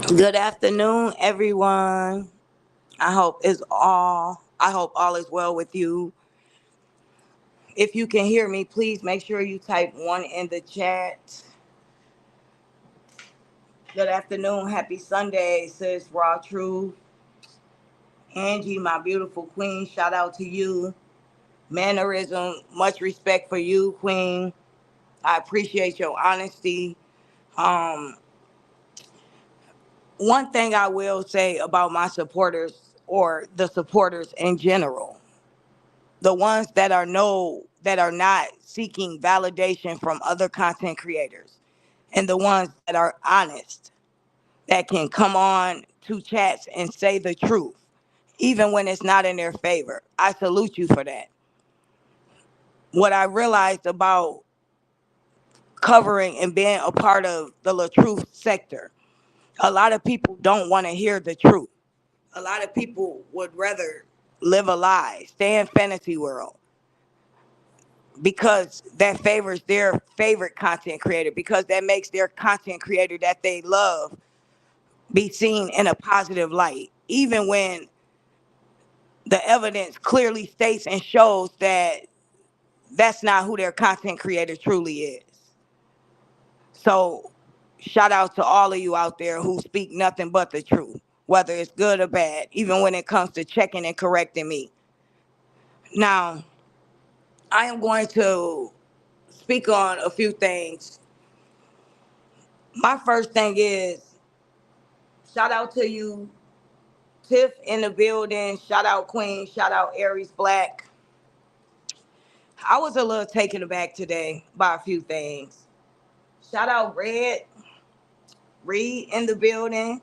Good afternoon, everyone. I hope all is well with you. If you can hear me, please make sure you type one in the chat. Good afternoon, happy Sunday, sis Raw Truth. Angie, my beautiful queen, shout out to you. Mannerism, much respect for you, queen. I appreciate your honesty. Um, One thing I will say about my supporters or the supporters in general, the ones that are not seeking validation from other content creators, and the ones that are honest, that can come on to chats and say the truth even when it's not in their favor. I salute you for that. What I realized about covering and being a part of the La Truth sector, a lot of people don't want to hear the truth. A lot of people would rather live a lie, stay in fantasy world, because that favors their favorite content creator, because that makes their content creator that they love be seen in a positive light, even when the evidence clearly states and shows that that's not who their content creator truly is. So shout out to all of you out there who speak nothing but the truth, whether it's good or bad, even when it comes to checking and correcting me. Now, I am going to speak on a few things. My first thing is, shout out to you, Tiff in the building. Shout out Queen. Shout out Aries Black. I was a little taken aback today by a few things. Shout out Reed in the building.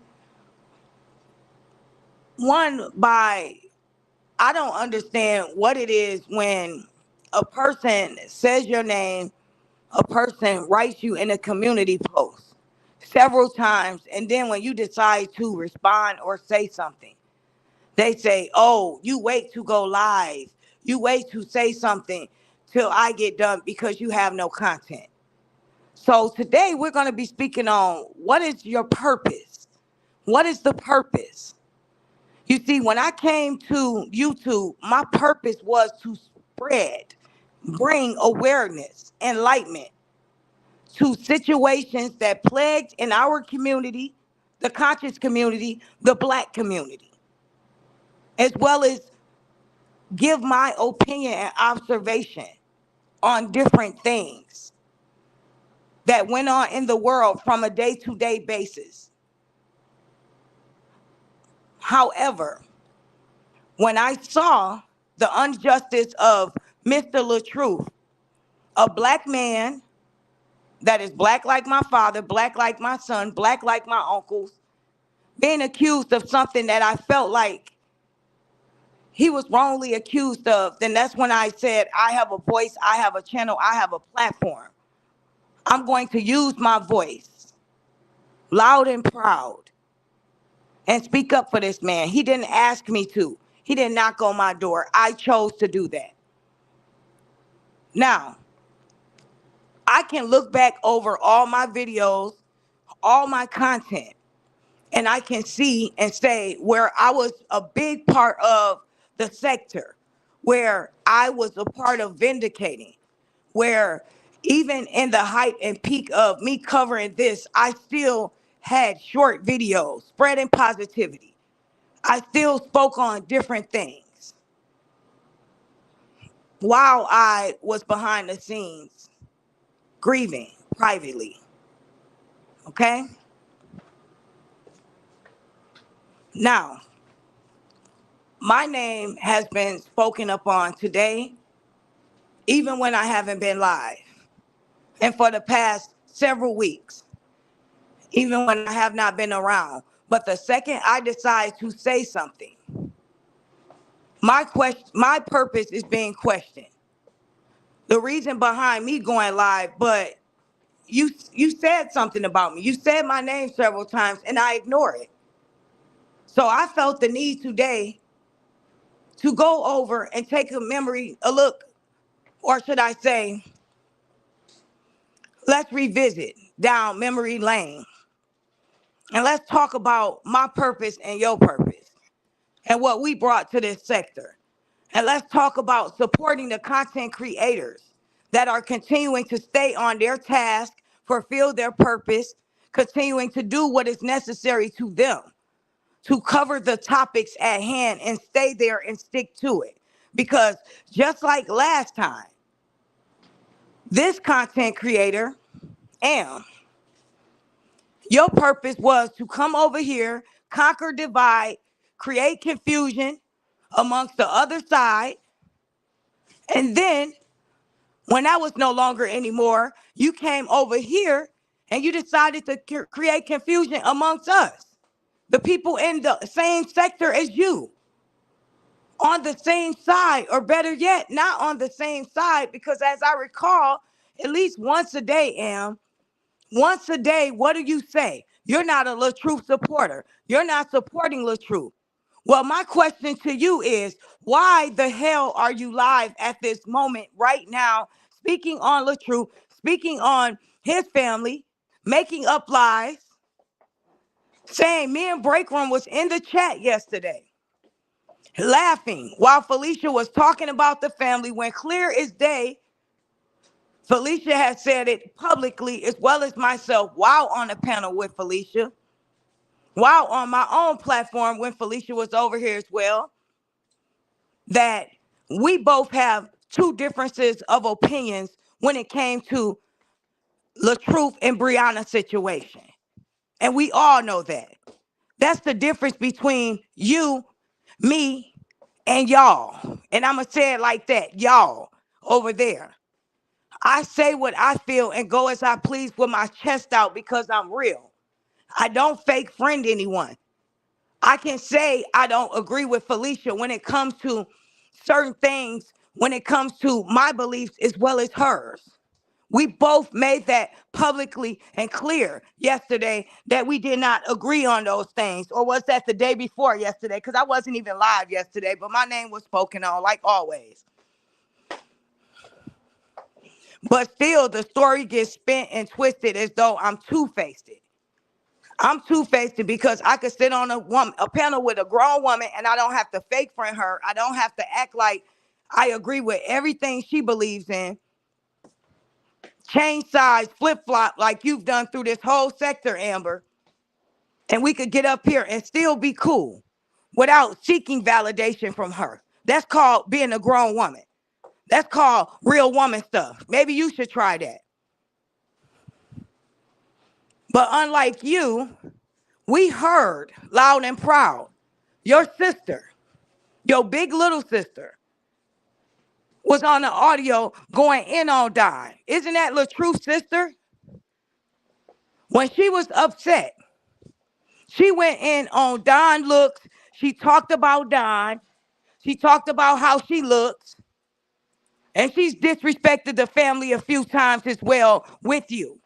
I don't understand what it is when a person says your name, a person writes you in a community post several times, and then when you decide to respond or say something, they say, oh, you wait to go live. You wait to say something till I get done because you have no content. So today we're going to be speaking on, what is your purpose? What is the purpose? You see, when I came to YouTube, my purpose was to bring awareness, enlightenment to situations that plagued in our community, the conscious community, the black community, as well as give my opinion and observation on different things that went on in the world from a day-to-day basis. However, when I saw the injustice of Mr. LaTruth, a black man that is black like my father, black like my son, black like my uncles, being accused of something that I felt like he was wrongly accused of, then that's when I said, I have a voice, I have a channel, I have a platform. I'm going to use my voice loud and proud and speak up for this man. He didn't ask me to. He didn't knock on my door. I chose to do that. Now, I can look back over all my videos, all my content, and I can see and say where I was a big part of the sector, where I was a part of vindicating, where even in the height and peak of me covering this, I still had short videos spreading positivity. I still spoke on different things while I was behind the scenes grieving privately. Okay? Now, my name has been spoken upon today, even when I haven't been live, and for the past several weeks, even when I have not been around. But the second I decide to say something, my purpose is being questioned. The reason behind me going live, but you said something about me. You said my name several times, and I ignore it. So I felt the need today to go over and take a look, or should I say, let's revisit down memory lane And let's talk about my purpose and your purpose and what we brought to this sector. And let's talk about supporting the content creators that are continuing to stay on their task, fulfill their purpose, continuing to do what is necessary to them to cover the topics at hand and stay there and stick to it. Because just like last time, this content creator, Am, your purpose was to come over here, conquer, divide, create confusion amongst the other side. And then when that was no longer anymore, you came over here and you decided to create confusion amongst us, the people in the same sector as you, on the same side, or better yet, not on the same side, because as I recall, at least once a day, once a day, what do you say? You're not a LaTruth supporter. You're not supporting LaTruth. Well, my question to you is, why the hell are you live at this moment right now, speaking on LaTruth, speaking on his family, making up lies, saying me and Breakroom was in the chat yesterday, laughing while Felicia was talking about the family when clear as day, Felicia has said it publicly as well as myself while on the panel with Felicia, while on my own platform when Felicia was over here as well, that we both have two differences of opinions when it came to LaTruth and Brianna's situation. And we all know that. That's the difference between you, me, and y'all. And I'm going to say it like that, y'all over there. I say what I feel and go as I please with my chest out because I'm real. I don't fake friend anyone. I can say I don't agree with Felicia when it comes to certain things, when it comes to my beliefs as well as hers. We both made that publicly and clear yesterday that we did not agree on those things. Or was that the day before yesterday? Because I wasn't even live yesterday, but my name was spoken on like always. But still, the story gets spent and twisted as though I'm two-faced. I'm two-faced because I could sit on a panel with a grown woman and I don't have to fake friend her. I don't have to act like I agree with everything she believes in. Change sides, flip-flop like you've done through this whole sector, Amber. And we could get up here and still be cool without seeking validation from her. That's called being a grown woman. That's called real woman stuff. Maybe you should try that. But unlike you, we heard loud and proud your sister, your big little sister, was on the audio going in on Don. Isn't that LaTruth's sister? When she was upset, she went in on Don looks. She talked about Don. She talked about how she looks. And she's disrespected the family a few times as well with you.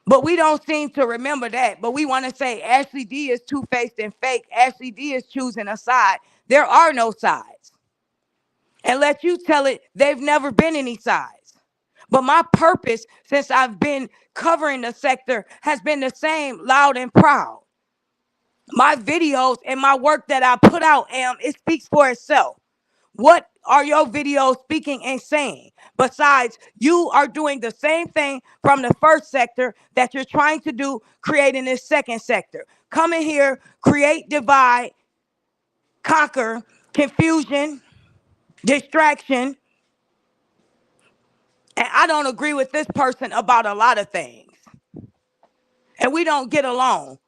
But we don't seem to remember that. But we want to say Ashley D is two-faced and fake. Ashley D is choosing a side. There are no sides. And let you tell it, they've never been any sides. But my purpose since I've been covering the sector has been the same, loud and proud. My videos and my work that I put out, it speaks for itself. What are your videos speaking and saying? Besides, you are doing the same thing from the first sector that you're trying to do, creating this second sector. Come in here, create, divide, conquer, confusion, distraction. And I don't agree with this person about a lot of things. And we don't get along.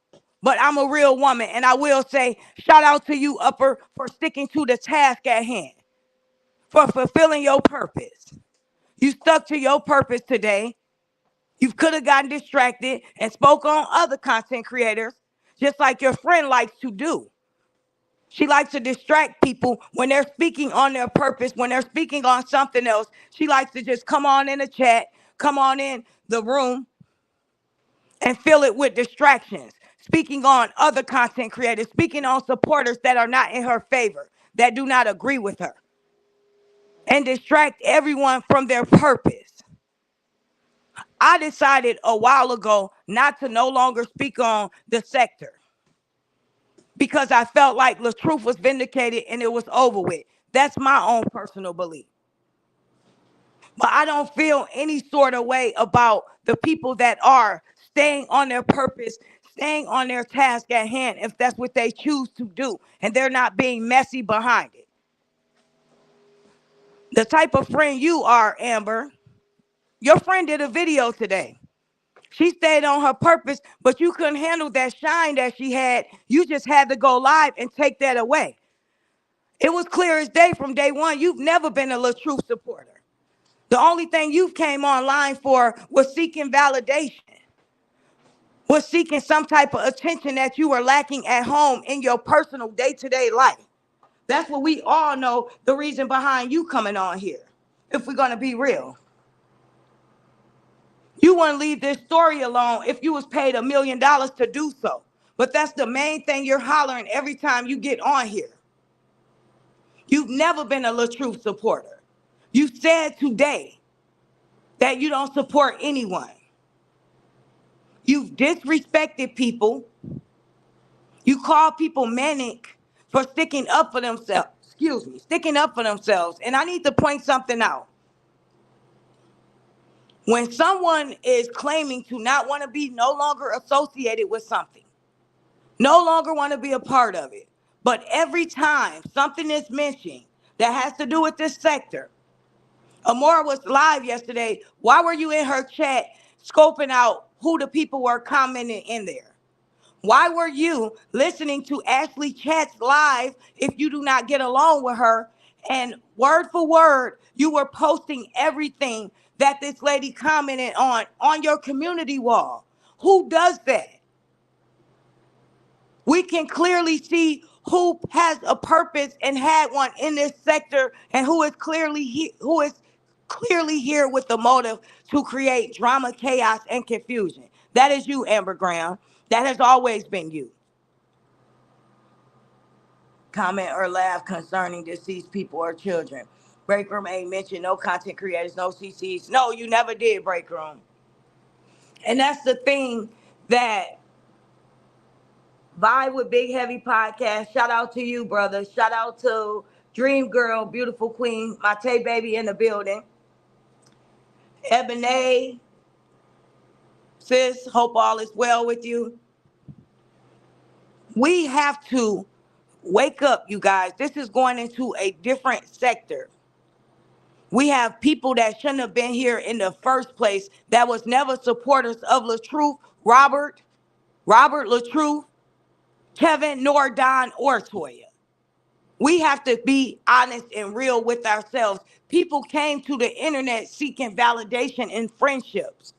But I'm a real woman. And I will say, shout out to you, Upper, for sticking to the task at hand, for fulfilling your purpose. You stuck to your purpose today. You could have gotten distracted and spoke on other content creators, just like your friend likes to do. She likes to distract people when they're speaking on their purpose, when they're speaking on something else. She likes to just come on in the chat, come on in the room, and fill it with distractions. Speaking on other content creators, speaking on supporters that are not in her favor, that do not agree with her, and distract everyone from their purpose. I decided a while ago not to no longer speak on the sector because I felt like the truth was vindicated and it was over with. That's my own personal belief. But I don't feel any sort of way about the people that are staying on their purpose, staying on their task at hand, if that's what they choose to do, and they're not being messy behind it. The type of friend you are, Amber, your friend did a video today. She stayed on her purpose, but you couldn't handle that shine that she had. You just had to go live and take that away. It was clear as day from day one. You've never been a LaTruth supporter. The only thing you came online for was seeking validation, was seeking some type of attention that you were lacking at home in your personal day-to-day life. That's what we all know the reason behind you coming on here, if we're going to be real. You wouldn't leave this story alone if you was paid $1 million to do so. But that's the main thing you're hollering every time you get on here. You've never been a LaTruth supporter. You said today that you don't support anyone. You've disrespected people. You call people manic for sticking up for themselves. Sticking up for themselves. And I need to point something out. When someone is claiming to not want to be no longer associated with something, no longer want to be a part of it, but every time something is mentioned that has to do with this sector, Amora was live yesterday. Why were you in her chat scoping out who the people were commenting in there? Why were you listening to Ashley Chat's live if you do not get along with her? And word for word, you were posting everything that this lady commented on your community wall. Who does that? We can clearly see who has a purpose and had one in this sector, and who is clearly here with the motive to create drama, chaos, and confusion. That is you, Amber Graham. That has always been you. Comment or laugh concerning deceased people or children. Break room ain't mentioned no content creators, no CCs. No, you never did, break room. And that's the thing that Vibe with Big Heavy Podcast. Shout out to you, brother. Shout out to Dream Girl, beautiful queen, my Tay baby in the building. Ebony, sis, hope all is well with you. We have to wake up, you guys. This is going into a different sector. We have people that shouldn't have been here in the first place, that was never supporters of LaTruth, Robert LaTruth, Kevin, nor Don or Toya. We have to be honest and real with ourselves. People came to the internet seeking validation in friendships,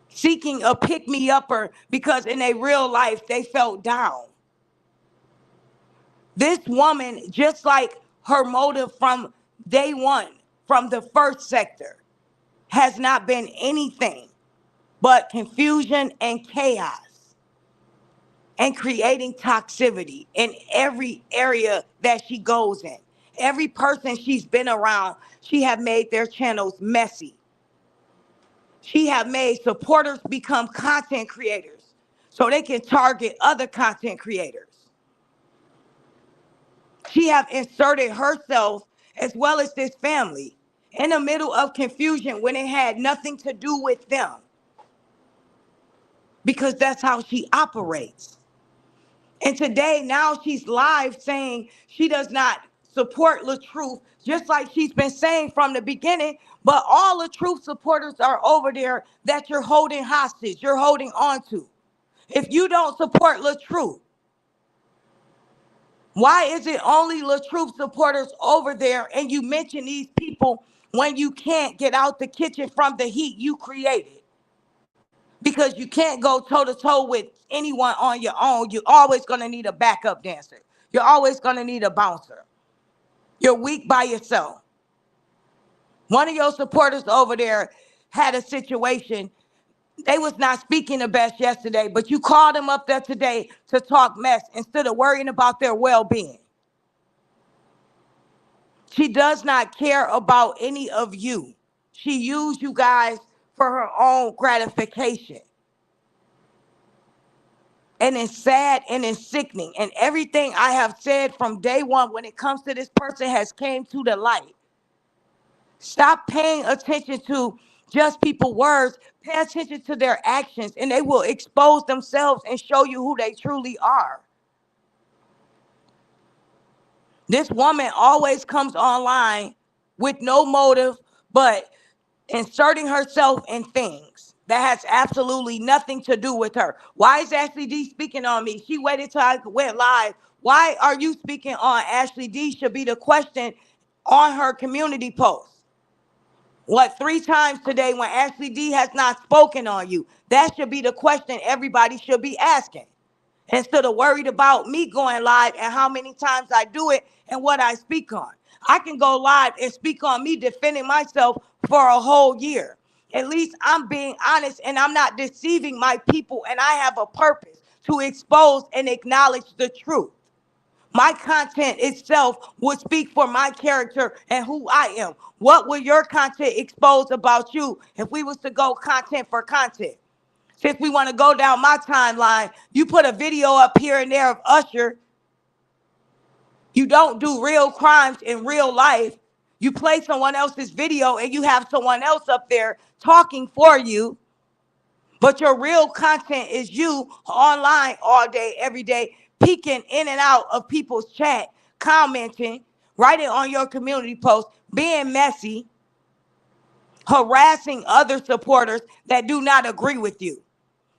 seeking a pick-me-upper because in their real life they felt down. This woman, just like her motive from day one, from the first sector, has not been anything but confusion and chaos and creating toxicity in every area that she goes in. Every person she's been around, she have made their channels messy. She have made supporters become content creators so they can target other content creators. She have inserted herself as well as this family in the middle of confusion when it had nothing to do with them, because that's how she operates. And today, now she's live saying she does not support LaTruth, just like she's been saying from the beginning. But all LaTruth supporters are over there that you're holding hostage, you're holding on to. If you don't support LaTruth, why is it only LaTruth supporters over there and you mention these people when you can't get out the kitchen from the heat you created? Because you can't go toe-to-toe with anyone on your own. You're always going to need a backup dancer. You're always going to need a bouncer. You're weak by yourself. One of your supporters over there had a situation. They was not speaking the best yesterday, but you called them up there today to talk mess instead of worrying about their well-being. She does not care about any of you. She used you guys for her own gratification. And it's sad and it's sickening. And everything I have said from day one when it comes to this person has came to the light. Stop paying attention to just people's words. Pay attention to their actions, and they will expose themselves and show you who they truly are. This woman always comes online with no motive but inserting herself in things that has absolutely nothing to do with her. Why is Ashley D speaking on me? She waited till I went live. Why are you speaking on Ashley D should be the question on her community post. What, 3 times today when Ashley D has not spoken on you? That should be the question everybody should be asking. Instead of worried about me going live and how many times I do it and what I speak on. I can go live and speak on me defending myself for a whole year. At least I'm being honest and I'm not deceiving my people, and I have a purpose to expose and acknowledge the truth. My content itself would speak for my character and who I am. What would your content expose about you if we was to go content for content? Since we want to go down my timeline, you put a video up here and there of Usher. You don't do real crimes in real life. You play someone else's video and you have someone else up there talking for you. But your real content is you online all day, every day, peeking in and out of people's chat, commenting, writing on your community posts, being messy, harassing other supporters that do not agree with you.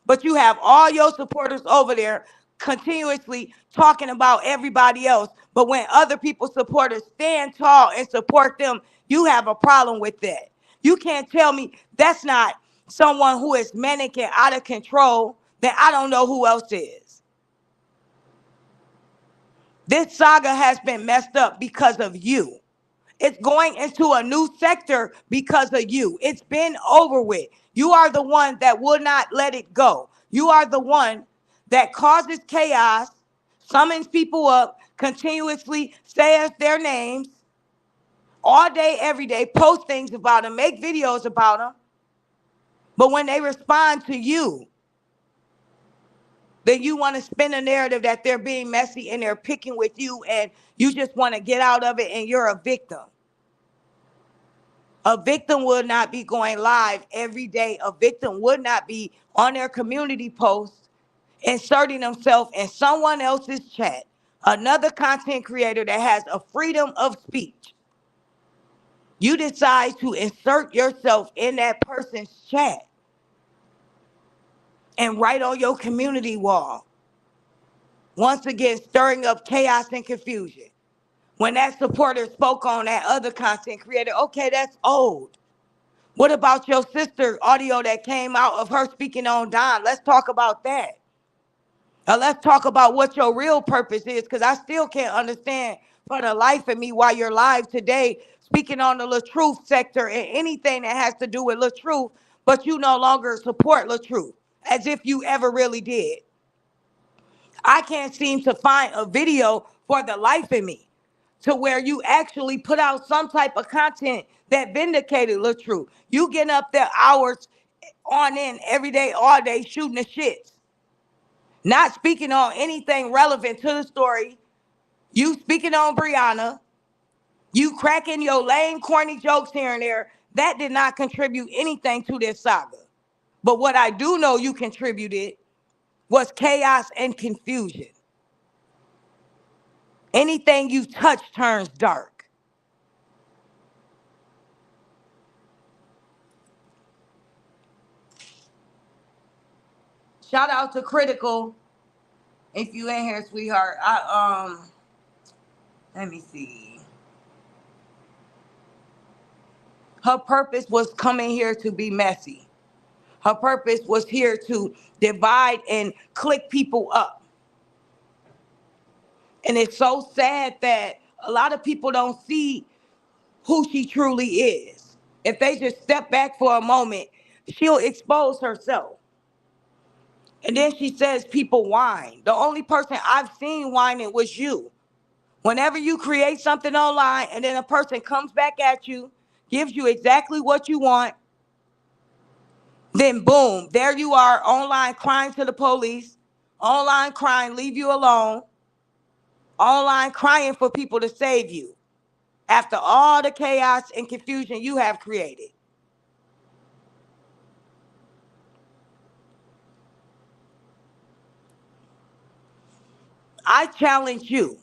But you have all your supporters over there continuously talking about everybody else. But when other people's supporters stand tall and support them, you have a problem with that. You can't tell me that's not someone who is manic and out of control. Then I don't know who else is. This saga has been messed up because of you. It's going into a new sector because of you. It's been over with. You are the one that will not let it go. You are the one that causes chaos, summons people up, continuously says their names all day, every day, post things about them, make videos about them. But when they respond to you, then you want to spin a narrative that they're being messy and they're picking with you and you just want to get out of it and you're a victim. A victim would not be going live every day. A victim would not be on their community posts, inserting themselves in someone else's chat, another content creator that has a freedom of speech. You decide to insert yourself in that person's chat and write on your community wall. Once again, stirring up chaos and confusion. When that supporter spoke on that other content creator, okay, that's old. What about your sister audio that came out of her speaking on Don? Let's talk about that. Now let's talk about what your real purpose is, because I still can't understand for the life of me why you're live today speaking on the LaTruth sector and anything that has to do with LaTruth, but you no longer support LaTruth as if you ever really did. I can't seem to find a video for the life of me to where you actually put out some type of content that vindicated LaTruth. You getting up there hours on end every day, all day, shooting the shits. Not speaking on anything relevant to the story. You speaking on Brianna. You cracking your lame, corny jokes here and there. That did not contribute anything to this saga. But what I do know you contributed was chaos and confusion. Anything you touch turns dark. Shout out to Critical. If you in here, sweetheart. Let me see. Her purpose was coming here to be messy. Her purpose was here to divide and click people up. And it's so sad that a lot of people don't see who she truly is. If they just step back for a moment, she'll expose herself. And then she says people whine. The only person I've seen whining was you. Whenever you create something online and then a person comes back at you, gives you exactly what you want, then boom, there you are online crying to the police, online crying, leave you alone, online crying for people to save you after all the chaos and confusion you have created. I challenge you.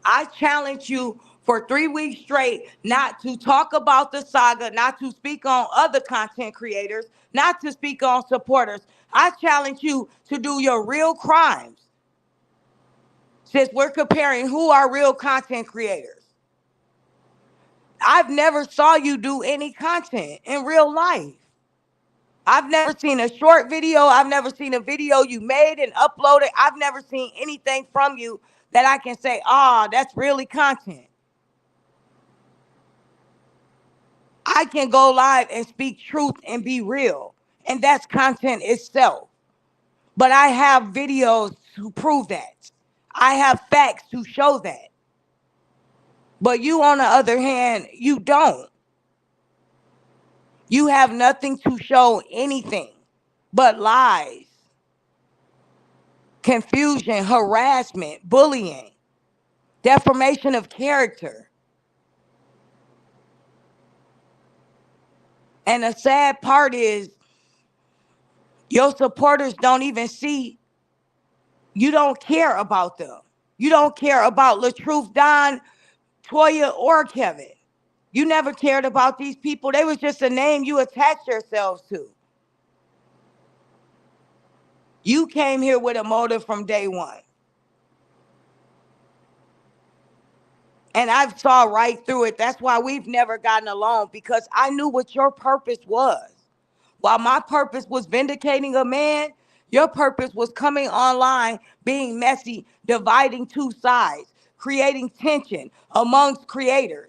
I challenge you for 3 weeks straight not to talk about the saga, not to speak on other content creators, not to speak on supporters. I challenge you to do your real crimes since we're comparing who are real content creators. I've never saw you do any content in real life. I've never seen a short video. I've never seen a video you made and uploaded. I've never seen anything from you that I can say, oh, that's really content. I can go live and speak truth and be real. And that's content itself. But I have videos to prove that. I have facts to show that. But you, on the other hand, you don't. You have nothing to show anything but lies, confusion, harassment, bullying, defamation of character. And the sad part is your supporters don't even see, you don't care about them. You don't care about LaTruth, Don, Toya, or Kevin. You never cared about these people. They was just a name you attached yourselves to. You came here with a motive from day one. And I saw right through it. That's why we've never gotten along, because I knew what your purpose was. While my purpose was vindicating a man, your purpose was coming online, being messy, dividing two sides, creating tension amongst creators.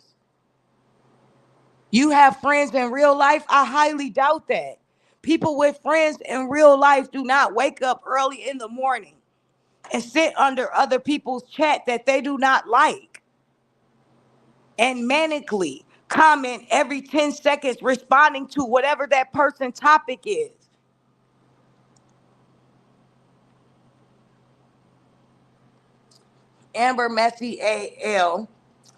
You have friends in real life? I highly doubt that. People with friends in real life do not wake up early in the morning and sit under other people's chat that they do not like and manically comment every 10 seconds responding to whatever that person's topic is. Amber Messy AL,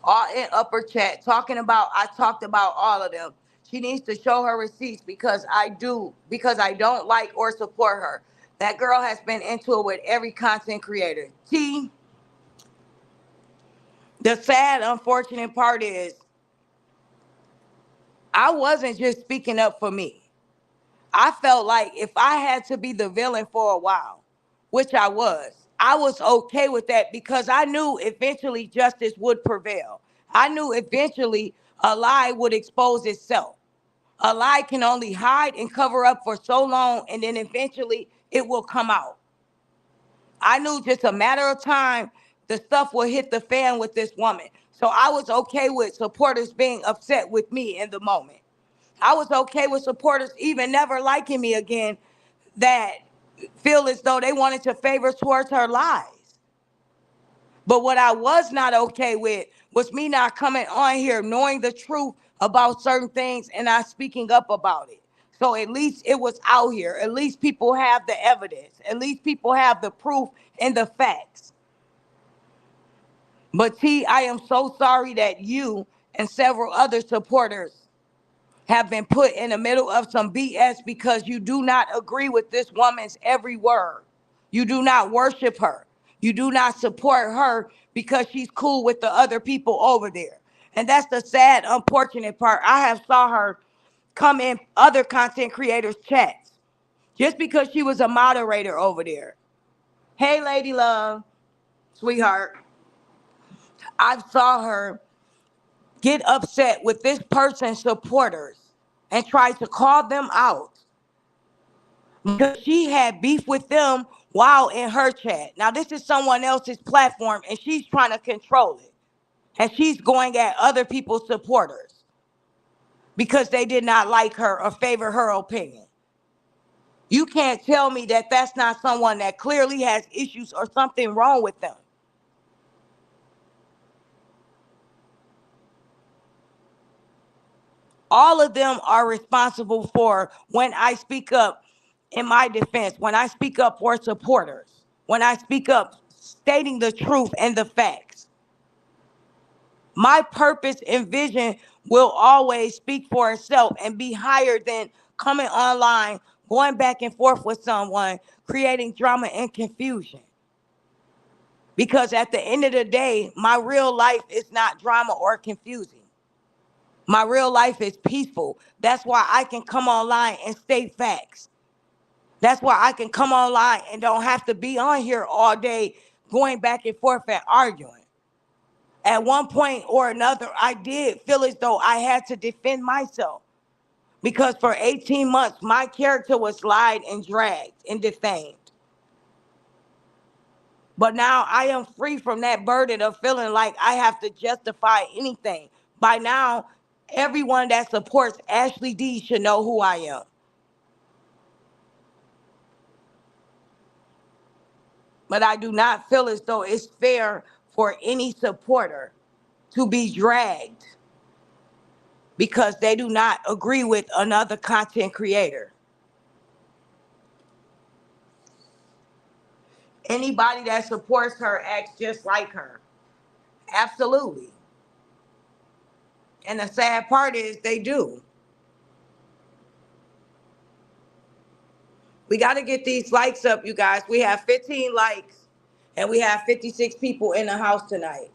all in upper chat, talking about, I talked about all of them. She needs to show her receipts because I don't like or support her. That girl has been into it with every content creator. T, the sad, unfortunate part is I wasn't just speaking up for me. I felt like if I had to be the villain for a while, which I was okay with that because I knew eventually justice would prevail. I knew eventually a lie would expose itself. A lie can only hide and cover up for so long, and then eventually it will come out. I knew just a matter of time the stuff will hit the fan with this woman. So I was okay with supporters being upset with me in the moment. I was okay with supporters even never liking me again that feel as though they wanted to favor towards her lies. But what I was not okay with was me not coming on here knowing the truth about certain things and not speaking up about it. So at least it was out here. At least people have the evidence. At least people have the proof and the facts. But T, I am so sorry that you and several other supporters have been put in the middle of some BS because you do not agree with this woman's every word. You do not worship her. You do not support her because she's cool with the other people over there. And that's the sad, unfortunate part. I have saw her come in other content creators' chats just because she was a moderator over there. Hey, Lady Love, sweetheart. I saw her get upset with this person's supporters and try to call them out because she had beef with them while in her chat. Now, this is someone else's platform, and she's trying to control it. And she's going at other people's supporters because they did not like her or favor her opinion. You can't tell me that that's not someone that clearly has issues or something wrong with them. All of them are responsible for when I speak up in my defense, when I speak up for supporters, when I speak up stating the truth and the facts. My purpose and vision will always speak for itself and be higher than coming online, going back and forth with someone, creating drama and confusion. Because at the end of the day, my real life is not drama or confusing. My real life is peaceful. That's why I can come online and state facts. That's why I can come online and don't have to be on here all day going back and forth and arguing. At one point or another, I did feel as though I had to defend myself because for 18 months, my character was lied and dragged and defamed. But now I am free from that burden of feeling like I have to justify anything. By now, everyone that supports Ashley D should know who I am. But I do not feel as though it's fair for any supporter to be dragged because they do not agree with another content creator. Anybody that supports her acts just like her. Absolutely. And the sad part is they do. We got to get these likes up, you guys. We have 15 likes and we have 56 people in the house tonight.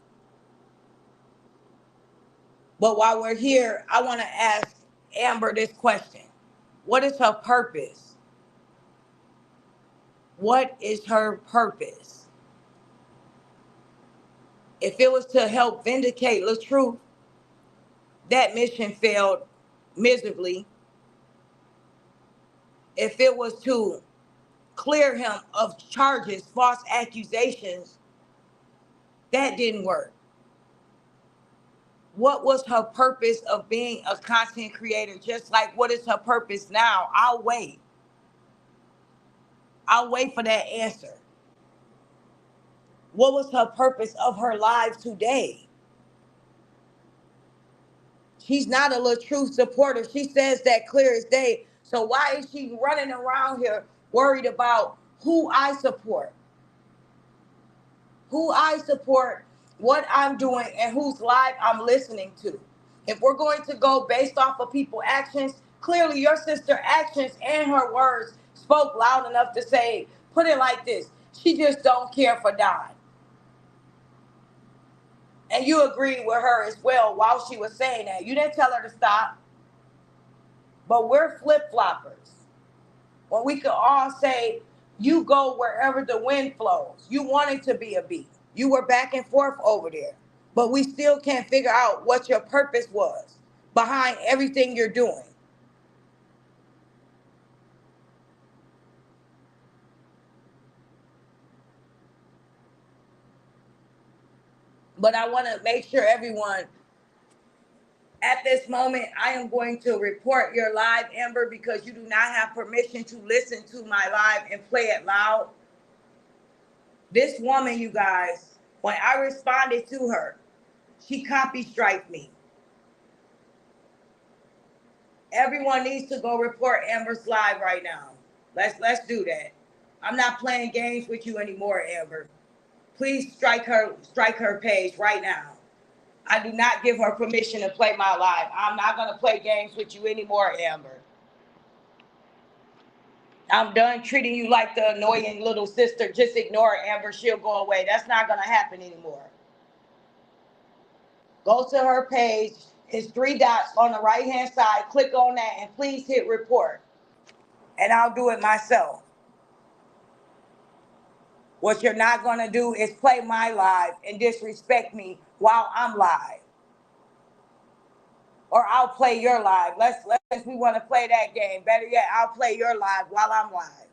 But while we're here, I want to ask Amber this question. What is her purpose? What is her purpose? If it was to help vindicate the truth, that mission failed miserably. If it was to clear him of charges, false accusations, that didn't work. What was her purpose of being a content creator? Just like what is her purpose now? I'll wait. I'll wait for that answer. What was her purpose of her life today? She's not a LaTruth supporter. She says that clear as day. So why is she running around here worried about who I support? Who I support, what I'm doing, and whose live I'm listening to. If we're going to go based off of people's actions, clearly your sister's actions and her words spoke loud enough to say, put it like this, she just don't care for Don. And you agreed with her as well while she was saying that. You didn't tell her to stop. But we're flip-floppers. When we could all say, you go wherever the wind flows. You wanted to be a bee. You were back and forth over there. But we still can't figure out what your purpose was behind everything you're doing. But I want to make sure everyone, at this moment, I am going to report your live, Amber, because you do not have permission to listen to my live and play it loud. This woman, you guys, when I responded to her, she copy striked me. Everyone needs to go report Amber's live right now. Let's do that. I'm not playing games with you anymore, Amber. Please strike her page right now. I do not give her permission to play my live. I'm not gonna play games with you anymore, Amber. I'm done treating you like the annoying little sister. Just ignore it, Amber. She'll go away. That's not gonna happen anymore. Go to her page. It's 3 dots on the right-hand side. Click on that and please hit report. And I'll do it myself. What you're not gonna do is play my live and disrespect me while I'm live. Or I'll play your live. Let's we want to play that game. Better yet, I'll play your live while I'm live.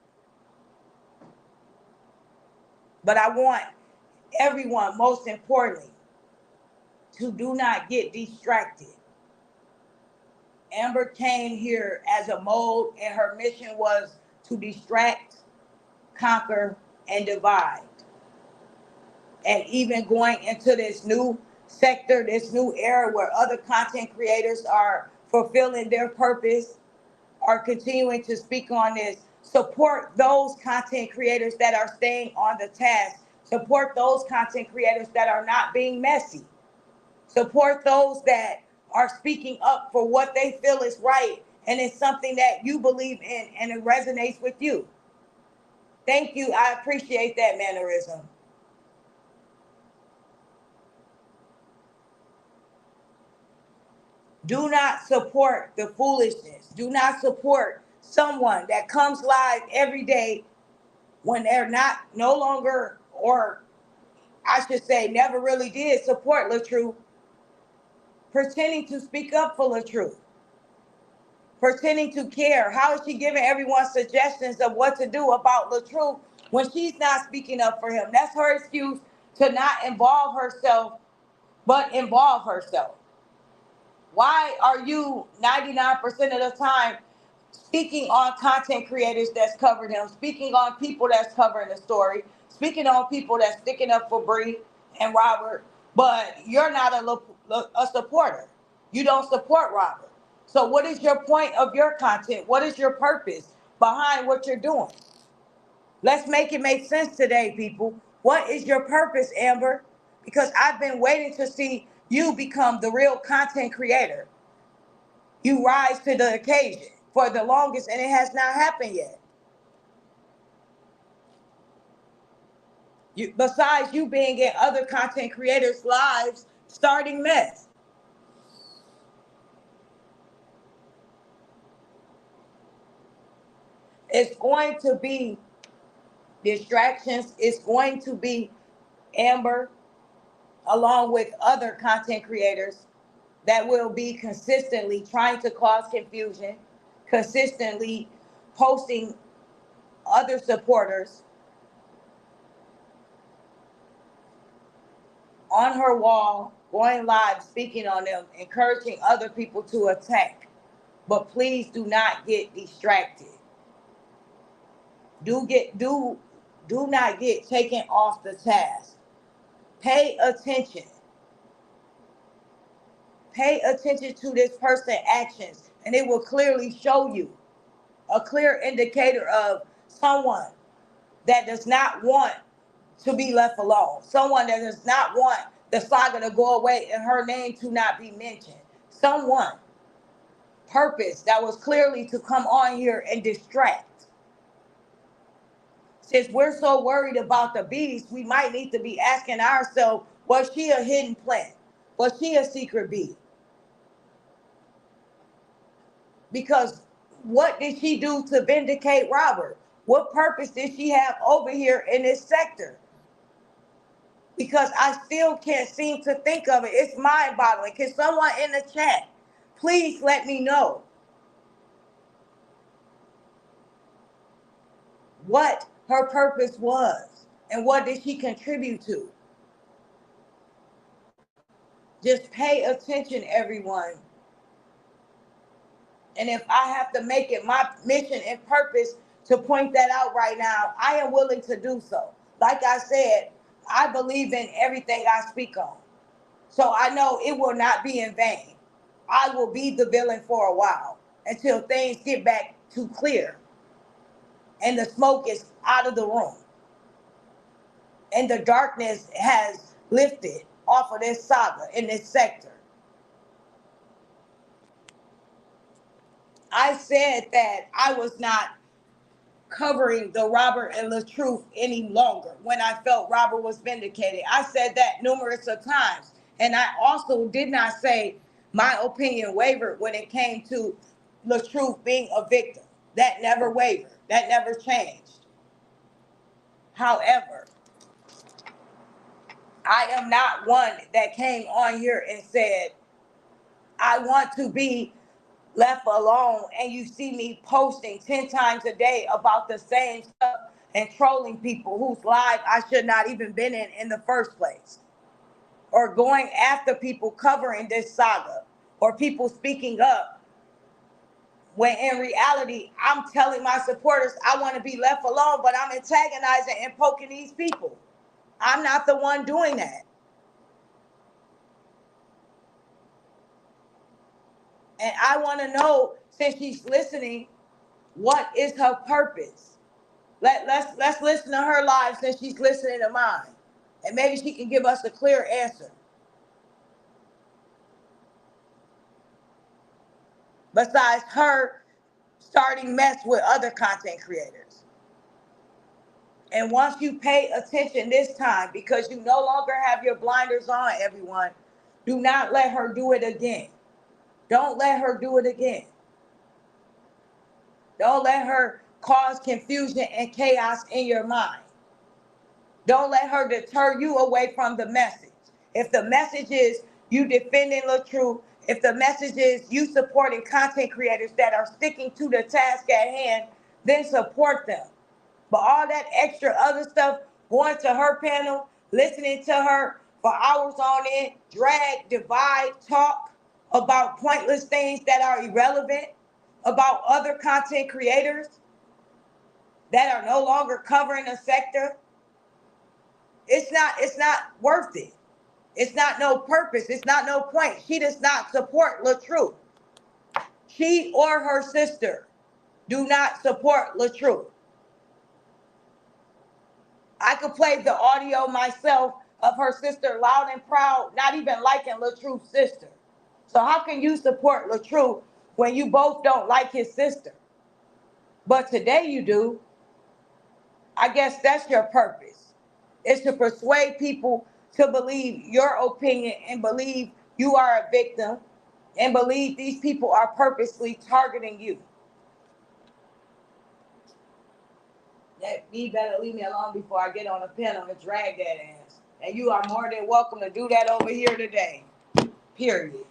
But I want everyone, most importantly, to do not get distracted. Amber came here as a mode, and her mission was to distract, conquer, and divide. And even going into this new sector, this new era where other content creators are fulfilling their purpose or continuing to speak on this. Support those content creators that are staying on the task. Support those content creators that are not being messy. Support those that are speaking up for what they feel is right and it's something that you believe in and it resonates with you. Thank you. I appreciate that mannerism. Do not support the foolishness. Do not support someone that comes live every day when they're not no longer, or I should say never really did support LaTruth, pretending to speak up for LaTruth, pretending to care. How is she giving everyone suggestions of what to do about LaTruth when she's not speaking up for him? That's her excuse to not involve herself, but involve herself. Why are you 99% of the time speaking on content creators that's covered him, speaking on people that's covering the story, speaking on people that's sticking up for Bree and Robert, but you're not a supporter. You don't support Robert. So what is your point of your content? What is your purpose behind what you're doing? Let's make it make sense today, people. What is your purpose, Amber? Because I've been waiting to see you become the real content creator. You rise to the occasion for the longest, and it has not happened yet. Besides you being in other content creators' lives, starting mess. It's going to be distractions. It's going to be Amber, along with other content creators that will be consistently trying to cause confusion, consistently posting other supporters on her wall, going live, speaking on them, encouraging other people to attack. But please do not get distracted. Do not get taken off the task. Pay attention. Pay attention to this person's actions, and it will clearly show you a clear indicator of someone that does not want to be left alone, someone that does not want the saga to go away and her name to not be mentioned, someone purpose that was clearly to come on here and distract. Since we're so worried about the beast, we might need to be asking ourselves, was she a hidden plant? Was she a secret bee? Because what did she do to vindicate Robert? What purpose did she have over here in this sector? Because I still can't seem to think of it. It's mind-boggling. Can someone in the chat please let me know what her purpose was and what did she contribute to? Just pay attention, everyone. And if I have to make it my mission and purpose to point that out right now, I am willing to do so. Like I said, I believe in everything I speak on. So I know it will not be in vain. I will be the villain for a while until things get back to clear and the smoke is out of the room and the darkness has lifted off of this saga in this sector. I said that I was not covering the Robert and LaTruth any longer when I felt Robert was vindicated. I said that numerous of times. And I also did not say my opinion wavered when it came to LaTruth being a victim. That never wavered. That never changed. However, I am not one that came on here and said, I want to be left alone, and you see me posting 10 times a day about the same stuff and trolling people whose lives I should not even been in the first place, or going after people covering this saga, or people speaking up when in reality I'm telling my supporters I want to be left alone, but I'm antagonizing and poking these people. I'm not the one doing that. And I want to know, since she's listening, what is her purpose? Let's listen to her live since she's listening to mine. And maybe she can give us a clear answer. Besides her starting mess with other content creators. And once you pay attention this time, because you no longer have your blinders on, everyone, do not let her do it again. Don't let her do it again. Don't let her cause confusion and chaos in your mind. Don't let her deter you away from the message. If the message is you defending the truth, if the message is you supporting content creators that are sticking to the task at hand, then support them. But all that extra other stuff, going to her panel, listening to her for hours on end, drag, divide, talk about pointless things that are irrelevant, about other content creators that are no longer covering the sector, it's not worth it. It's not no purpose. It's not no point. She does not support LaTruth. She or her sister do not support LaTruth. I could play the audio myself of her sister loud and proud, not even liking LaTruth's sister. So how can you support LaTruth when you both don't like his sister? But today you do. I guess that's your purpose. Is to persuade people to believe your opinion and believe you are a victim and believe these people are purposely targeting you. That you better leave me alone before I get on a panel and drag that ass. And you are more than welcome to do that over here today. Period.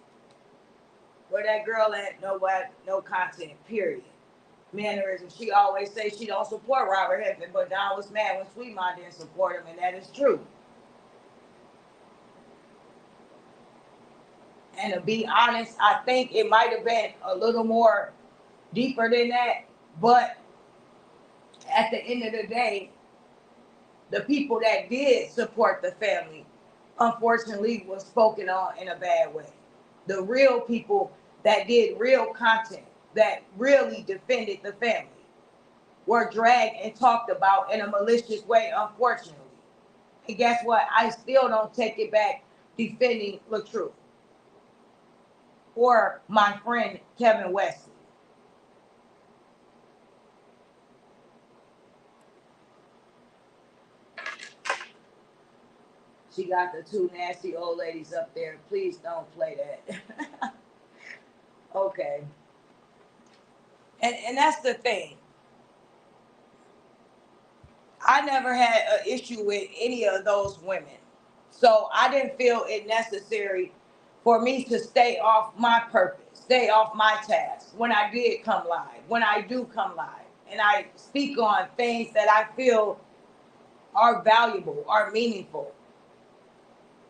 Where that girl at? No content. Period. Mannerism. She always say she don't support Robert Heflin, but Don was mad when Sweetmont didn't support him, and that is true. And to be honest, I think it might have been a little more deeper than that. But at the end of the day, the people that did support the family, unfortunately, was spoken on in a bad way. The real people that did real content, that really defended the family, were dragged and talked about in a malicious way, unfortunately. And guess what? I still don't take it back defending LaTruth or my friend Kevin Wesley. She got the two nasty old ladies up there. Please don't play that. Okay. And that's the thing. I never had an issue with any of those women. So I didn't feel it necessary for me to stay off my purpose, stay off my task when I did come live, when I do come live. And I speak on things that I feel are valuable, are meaningful,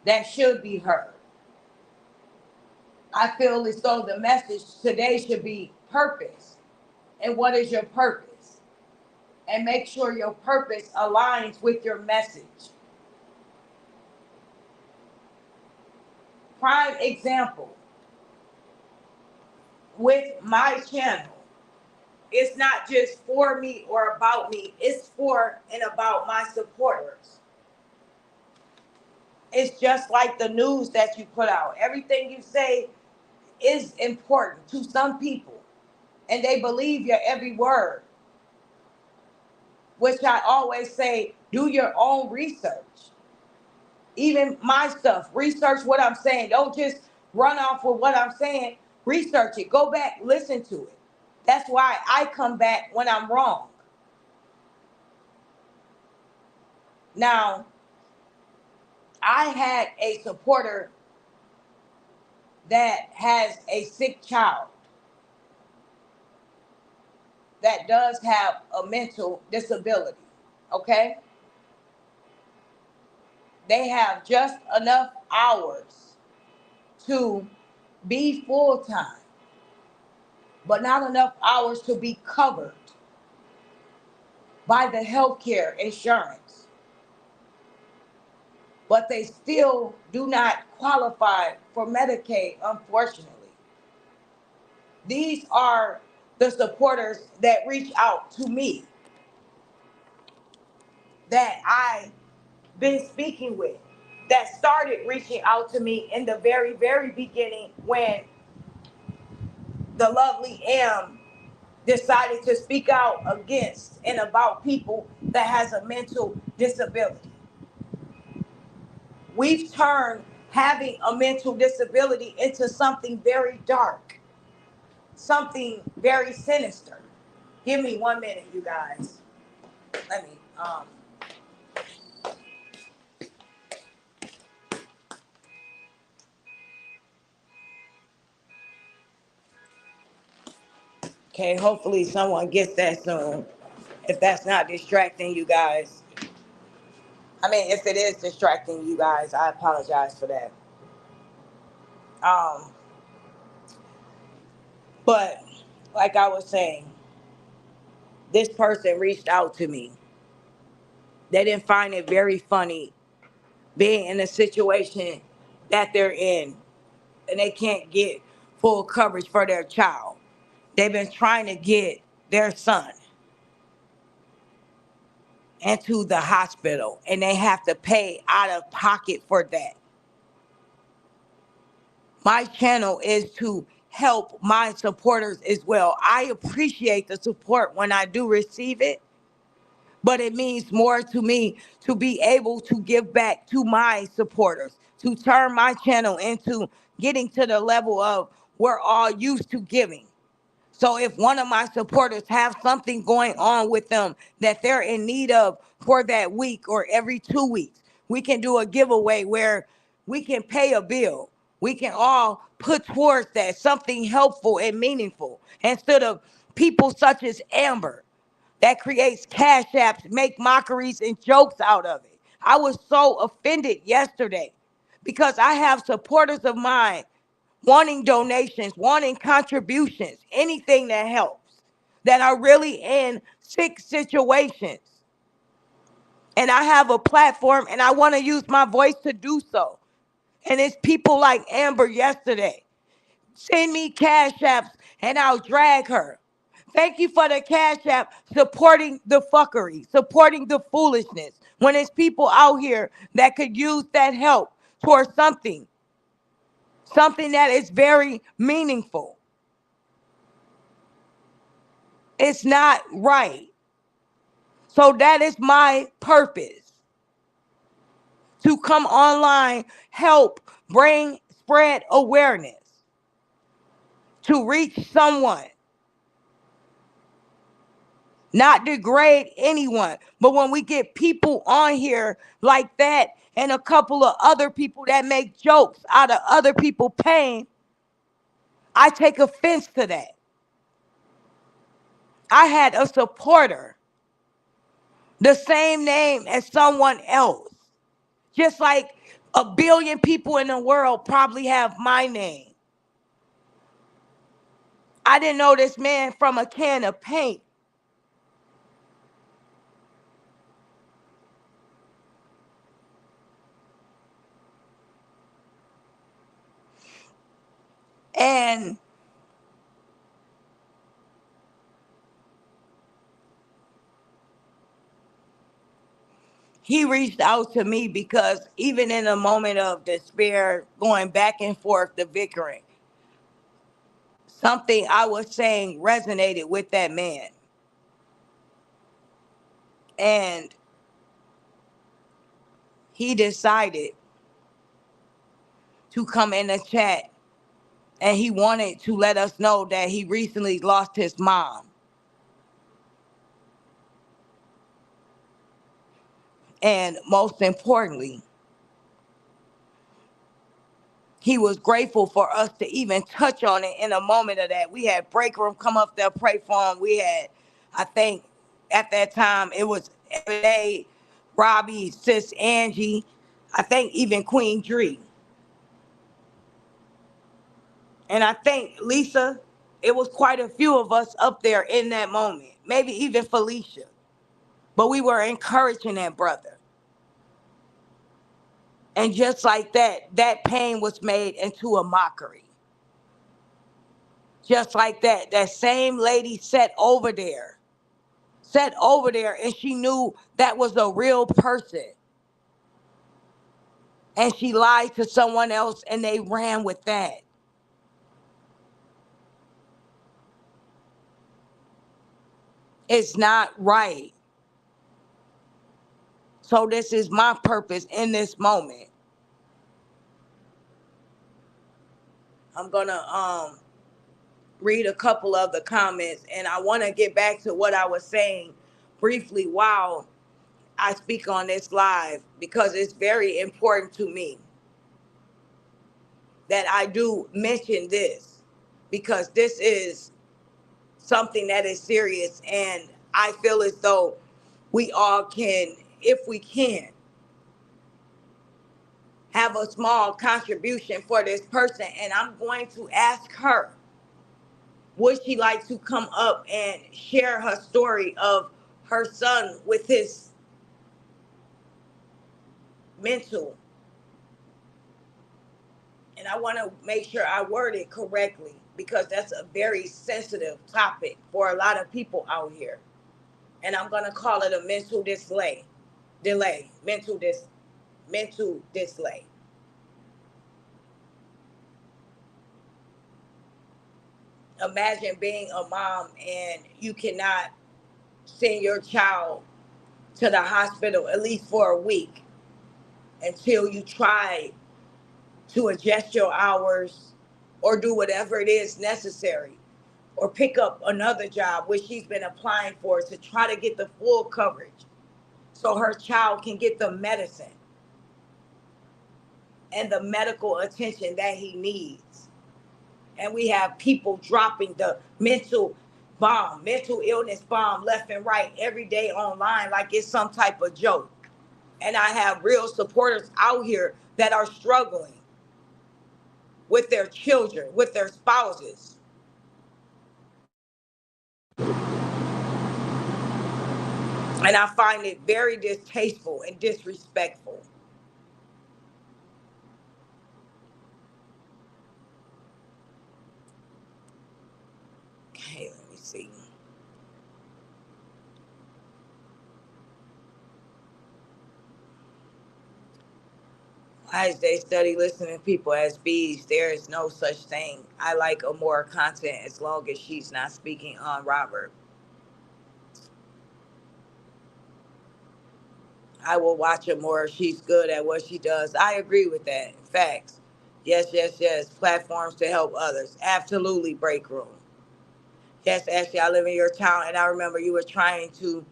that should be heard. I feel as though the message today should be purpose. And what is your purpose? And make sure your purpose aligns with your message. Prime example, with my channel, it's not just for me or about me, it's for and about my supporters. It's just like the news that you put out. Everything you say is important to some people, and they believe your every word, which I always say, do your own research. Even my stuff, research what I'm saying. Don't just run off with what I'm saying. Research it. Go back, listen to it. That's why I come back when I'm wrong. Now, I had a supporter that has a sick child that does have a mental disability, okay? They have just enough hours to be full-time, but not enough hours to be covered by the healthcare insurance. But they still do not qualify for Medicaid, unfortunately. These are the supporters that reach out to me, that I been speaking with, that started reaching out to me in the very, very beginning when the lovely M decided to speak out against and about people that has a mental disability. We've turned having a mental disability into something very dark, something very sinister. Give me 1 minute, you guys. Let me okay, hopefully someone gets that soon. If that's not distracting you guys. I mean, if it is distracting you guys, I apologize for that. Um, but like I was saying, this person reached out to me. They didn't find it very funny being in a situation that they're in and they can't get full coverage for their child. They've been trying to get their son into the hospital and they have to pay out of pocket for that. My channel is to help my supporters as well. I appreciate the support when I do receive it, but it means more to me to be able to give back to my supporters, to turn my channel into getting to the level of we're all used to giving. So if one of my supporters have something going on with them that they're in need of for that week or every 2 weeks, we can do a giveaway where we can pay a bill. We can all put towards that something helpful and meaningful instead of people such as Amber that creates cash apps, make mockeries and jokes out of it. I was so offended yesterday because I have supporters of mine wanting donations, wanting contributions, anything that helps, that are really in sick situations. And I have a platform and I want to use my voice to do so. And it's people like Amber yesterday. Send me cash apps and I'll drag her. Thank you for the cash app supporting the fuckery, supporting the foolishness. When it's people out here that could use that help towards something that is very meaningful. It's not right. So that is my purpose, to come online, help bring, spread awareness, to reach someone, not degrade anyone. But when we get people on here like that and a couple of other people that make jokes out of other people's pain, I take offense to that. I had a supporter, the same name as someone else. Just like a billion people in the world probably have my name. I didn't know this man from a can of paint. And he reached out to me because even in a moment of despair, going back and forth, the bickering, something I was saying resonated with that man. And he decided to come in the chat and he wanted to let us know that he recently lost his mom. And most importantly, he was grateful for us to even touch on it in a moment of that. We had Break Room come up there, pray for him. We had, I think, at that time, it was everyday Robbie, Sis Angie, I think even Queen Dree. And I think Lisa, it was quite a few of us up there in that moment, maybe even Felicia. But we were encouraging that brother. And just like that, that pain was made into a mockery. Just like that. That same lady sat over there, and she knew that was a real person. And she lied to someone else, and they ran with that. It's not right. So this is my purpose in this moment. I'm gonna read a couple of the comments, and I want to get back to what I was saying briefly while I speak on this live, because it's very important to me that I do mention this, because this is something that is serious, and I feel as though we all can, if we can, have a small contribution for this person. And I'm going to ask her, would she like to come up and share her story of her son with his mental? And I want to make sure I word it correctly, because that's a very sensitive topic for a lot of people out here. And I'm going to call it a mental mental delay. Imagine being a mom and you cannot send your child to the hospital at least for a week until you try to adjust your hours or do whatever it is necessary, or pick up another job which she's been applying for to try to get the full coverage so her child can get the medicine and the medical attention that he needs. And we have people dropping the mental illness bomb left and right every day online like it's some type of joke. And I have real supporters out here that are struggling with their children, with their spouses. And I find it very distasteful and disrespectful. Okay, let me see. As they study listening to people as bees, there is no such thing. I like a more content as long as she's not speaking on Robert. I will watch her more. She's good at what she does. I agree with that. Facts. Yes, yes, yes. Platforms to help others. Absolutely, break room. Yes, Ashley, I live in your town, and I remember you were trying to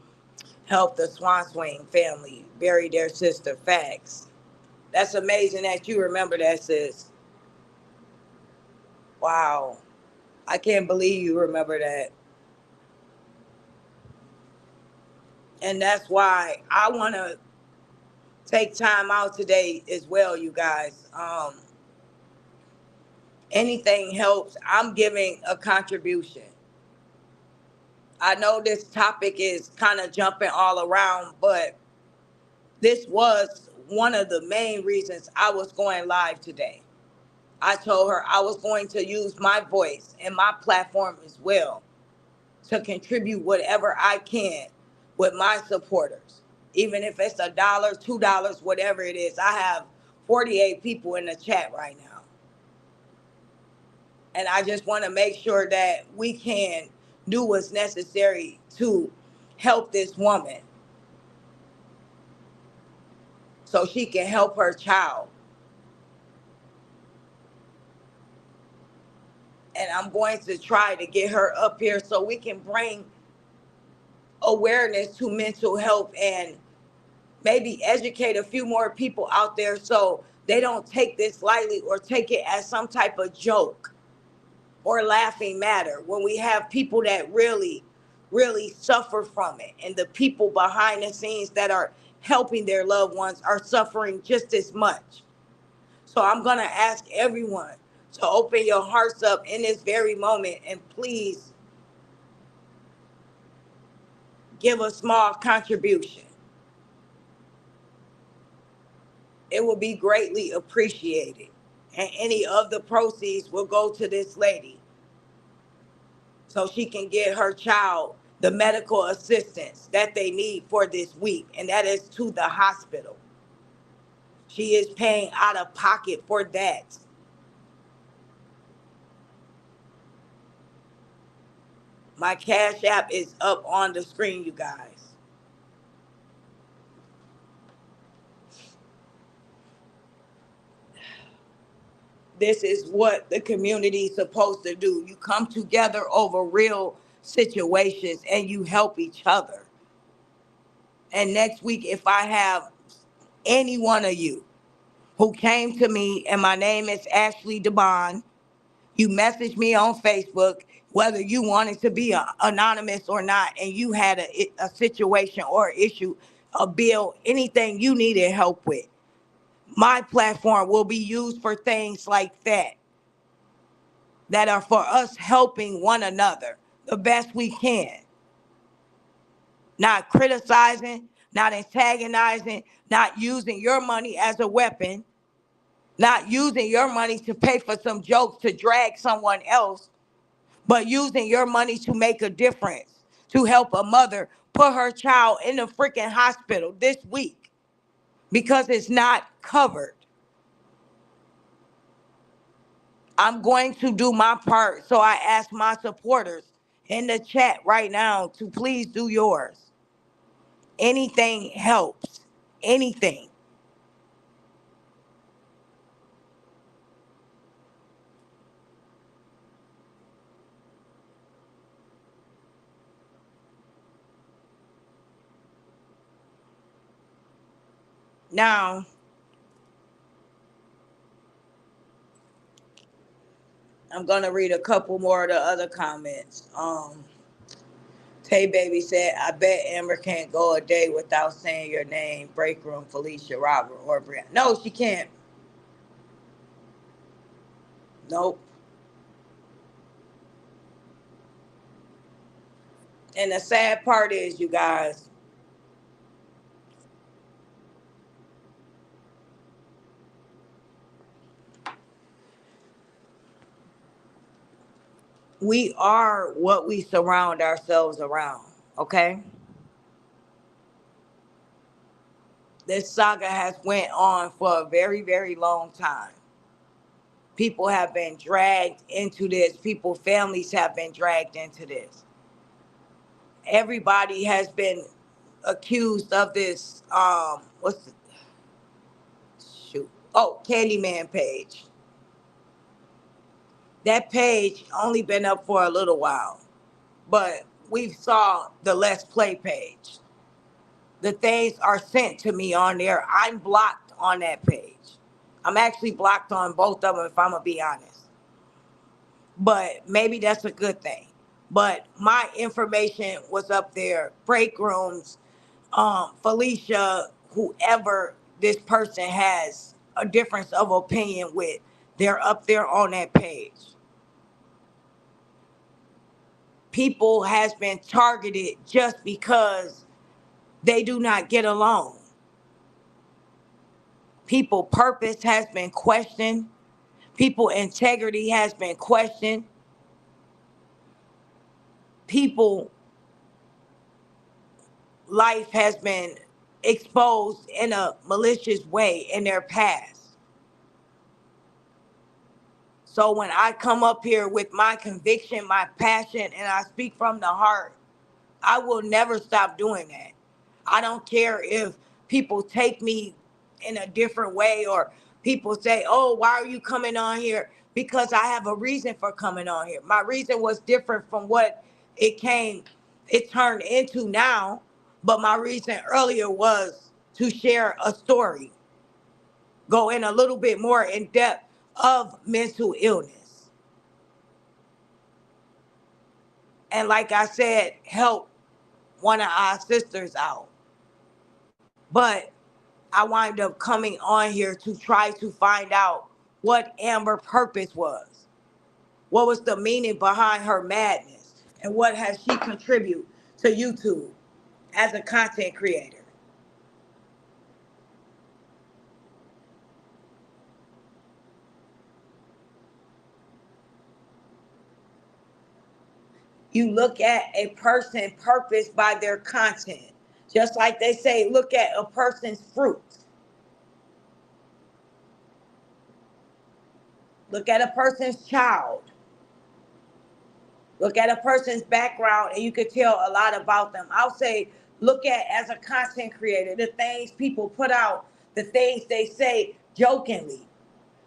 help the Swan Swing family bury their sister. Facts. That's amazing that you remember that, sis. Wow. I can't believe you remember that. And that's why I want to take time out today as well, you guys. Anything helps. I'm giving a contribution. I know this topic is kind of jumping all around, but this was one of the main reasons I was going live today. I told her I was going to use my voice and my platform as well to contribute whatever I can with my supporters. Even if it's $1, $2, whatever it is. I have 48 people in the chat right now. And I just want to make sure that we can do what's necessary to help this woman so she can help her child. And I'm going to try to get her up here so we can bring awareness to mental health and maybe educate a few more people out there so they don't take this lightly or take it as some type of joke or laughing matter, when we have people that really, really suffer from it, and the people behind the scenes that are helping their loved ones are suffering just as much. So I'm going to ask everyone to open your hearts up in this very moment and please give a small contribution. It will be greatly appreciated. And any of the proceeds will go to this lady. so she can get her child the medical assistance that they need for this week, and that is to the hospital. She is paying out of pocket for that. My Cash App is up on the screen, you guys. This is what the community is supposed to do. You come together over real situations and you help each other. And next week, if I have any one of you who came to me, and my name is Ashley Devon, you message me on Facebook, whether you wanted to be anonymous or not, and you had a situation or issue, a bill, anything you needed help with, my platform will be used for things like that are for us helping one another the best we can. Not criticizing, not antagonizing, not using your money as a weapon, not using your money to pay for some jokes to drag someone else, but using your money to make a difference, to help a mother put her child in the freaking hospital this week because it's not covered. I'm going to do my part, so I ask my supporters in the chat right now to please do yours. Anything helps. Anything. Now, I'm gonna read a couple more of the other comments. Tay Baby said, I bet Amber can't go a day without saying your name. Break room, Felicia, Robert, or Brianna. No, she can't. Nope. And the sad part is, you guys, we are what we surround ourselves around. Okay? This saga has went on for a very, very long time. People have been dragged into this. Families have been dragged into this. Everybody has been accused of this. What's the shoot? Oh, Candyman page. That page only been up for a little while, but we saw the Let's Play page. The things are sent to me on there. I'm blocked on that page. I'm actually blocked on both of them, if I'm gonna be honest. But maybe that's a good thing. But my information was up there. Break rooms, Felicia, whoever this person has a difference of opinion with, they're up there on that page. People has been targeted just because they do not get along. People purpose has been questioned. People integrity has been questioned. People life has been exposed in a malicious way in their past. So when I come up here with my conviction, my passion, and I speak from the heart, I will never stop doing that. I don't care if people take me in a different way or people say, oh, why are you coming on here? Because I have a reason for coming on here. My reason was different from what it turned into now. But my reason earlier was to share a story, go in a little bit more in depth of mental illness. And like I said, help one of our sisters out. But I wind up coming on here to try to find out what Amber's purpose was. What was the meaning behind her madness? And what has she contributed to YouTube as a content creator? You look at a person's purpose by their content. Just like they say, look at a person's fruit. Look at a person's child. Look at a person's background and you could tell a lot about them. I'll say, look at, as a content creator, the things people put out, the things they say jokingly.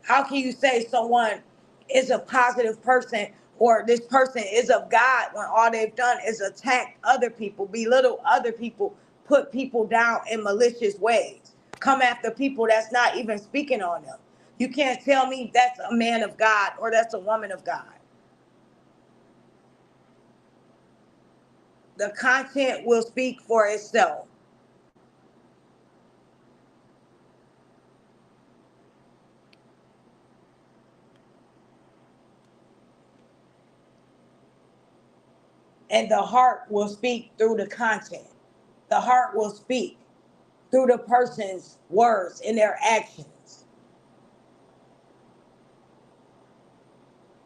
How can you say someone is a positive person or this person is of God when all they've done is attack other people, belittle other people, put people down in malicious ways, come after people that's not even speaking on them? You can't tell me that's a man of God or that's a woman of God. The content will speak for itself. And the heart will speak through the content. The heart will speak through the person's words and their actions.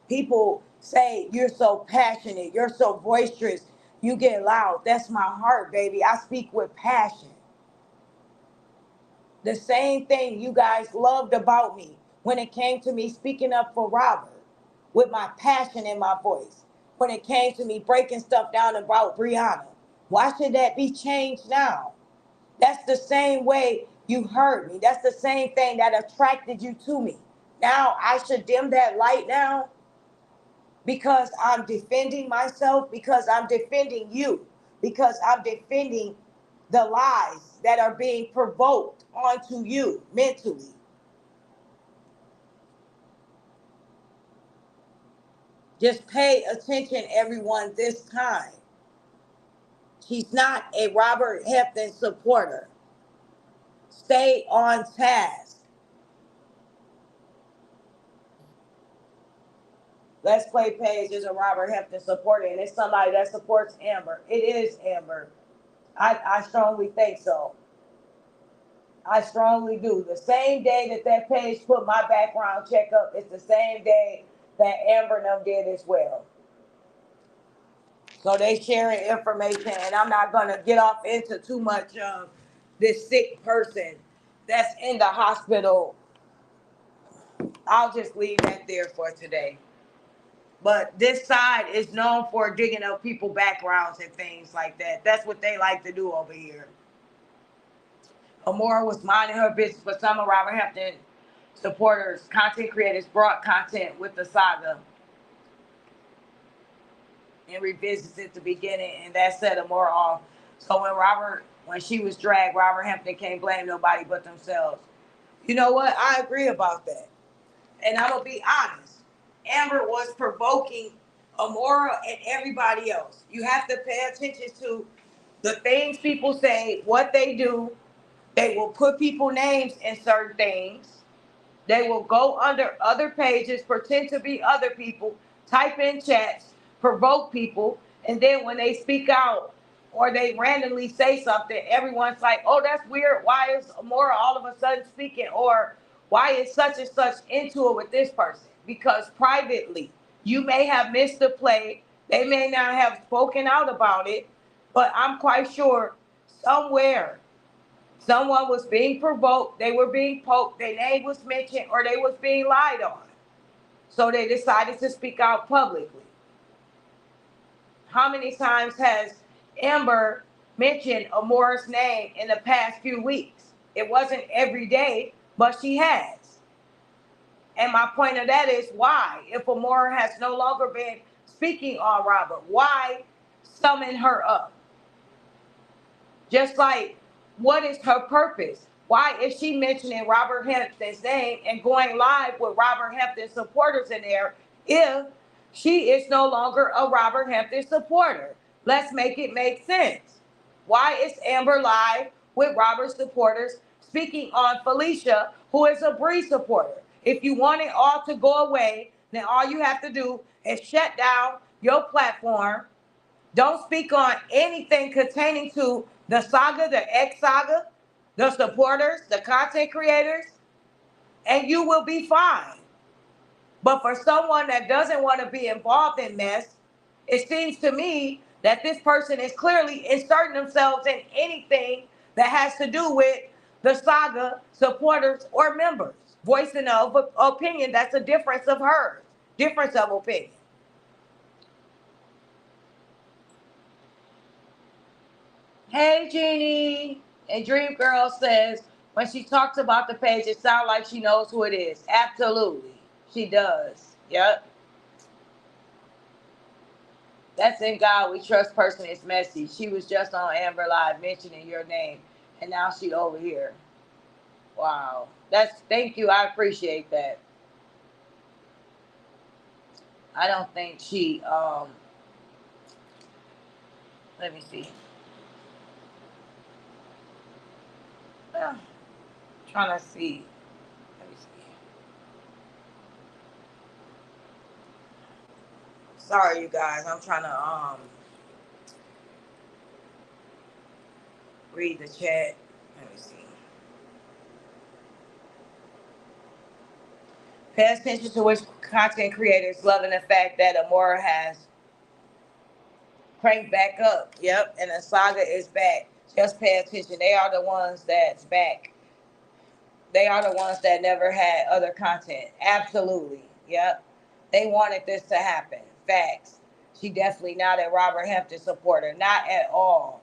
People say, you're so passionate, you're so boisterous, you get loud. That's my heart, baby. I speak with passion. The same thing you guys loved about me when it came to me speaking up for Robert with my passion in my voice. When it came to me breaking stuff down about Brianna. Why should that be changed now? That's the same way you heard me. That's the same thing that attracted you to me. Now I should dim that light now because I'm defending myself, because I'm defending you, because I'm defending the lies that are being provoked onto you mentally. Just pay attention, everyone, this time. She's not a Robert Hampton supporter. Stay on task. Let's Play page is a Robert Hampton supporter, and it's somebody that supports Amber. It is Amber. I strongly think so. I strongly do. The same day that that page put my background check up, it's the same day that Amber and them did as well. So they sharing information, and I'm not gonna get off into too much of this sick person that's in the hospital. I'll just leave that there for today. But this side is known for digging up people backgrounds and things like that. That's what they like to do over here. Amora was minding her business, but some of Robert Hampton supporters, content creators, brought content with the saga and revisited the beginning, and that set Amora off. So when she was dragged, Robert Hampton can't blame nobody but themselves. You know what? I agree about that. And I'm gonna be honest. Amber was provoking Amora and everybody else. You have to pay attention to the things people say, what they do. They will put people names in certain things. They will go under other pages, pretend to be other people, type in chats, provoke people, and then when they speak out or they randomly say something, everyone's like, oh, that's weird. Why is Amora all of a sudden speaking? Or why is such and such into it with this person? Because privately, you may have missed the play. They may not have spoken out about it, but I'm quite sure somewhere someone was being provoked, they were being poked, their name was mentioned, or they was being lied on. So they decided to speak out publicly. How many times has Amber mentioned Amora's name in the past few weeks? It wasn't every day, but she has. And my point of that is why, if Amora has no longer been speaking on Robert, why summon her up? Just like, what is her purpose? Why is she mentioning Robert Hampton's name and going live with Robert Hampton supporters in there if she is no longer a Robert Hampton supporter? Let's make it make sense. Why is Amber live with Robert supporters speaking on Felicia, who is a Bree supporter? If you want it all to go away, then all you have to do is shut down your platform. Don't speak on anything containing to the saga, the X saga, the supporters, the content creators, and you will be fine. But for someone that doesn't want to be involved in mess, It seems to me that this person is clearly inserting themselves in anything that has to do with the saga supporters or members. Voicing of opinion, that's a difference of hers, difference of opinion. Hey, Jeannie. And Dream Girl says, when she talks about the page, it sounds like she knows who it is. Absolutely. She does. Yep. That's in God we trust person is messy. She was just on Amber Live mentioning your name, and now she over here. Wow. Thank you. I appreciate that. I don't think she let me see. Well, trying to see. Let me see. Sorry you guys. I'm trying to read the chat. Let me see. Pay attention to which content creators loving the fact that Amora has cranked back up. Yep, and the saga is back. Just pay attention. They are the ones that's back. They are the ones that never had other content. Absolutely. Yep. They wanted this to happen. Facts. She definitely not a Robert Hampton supporter. Not at all.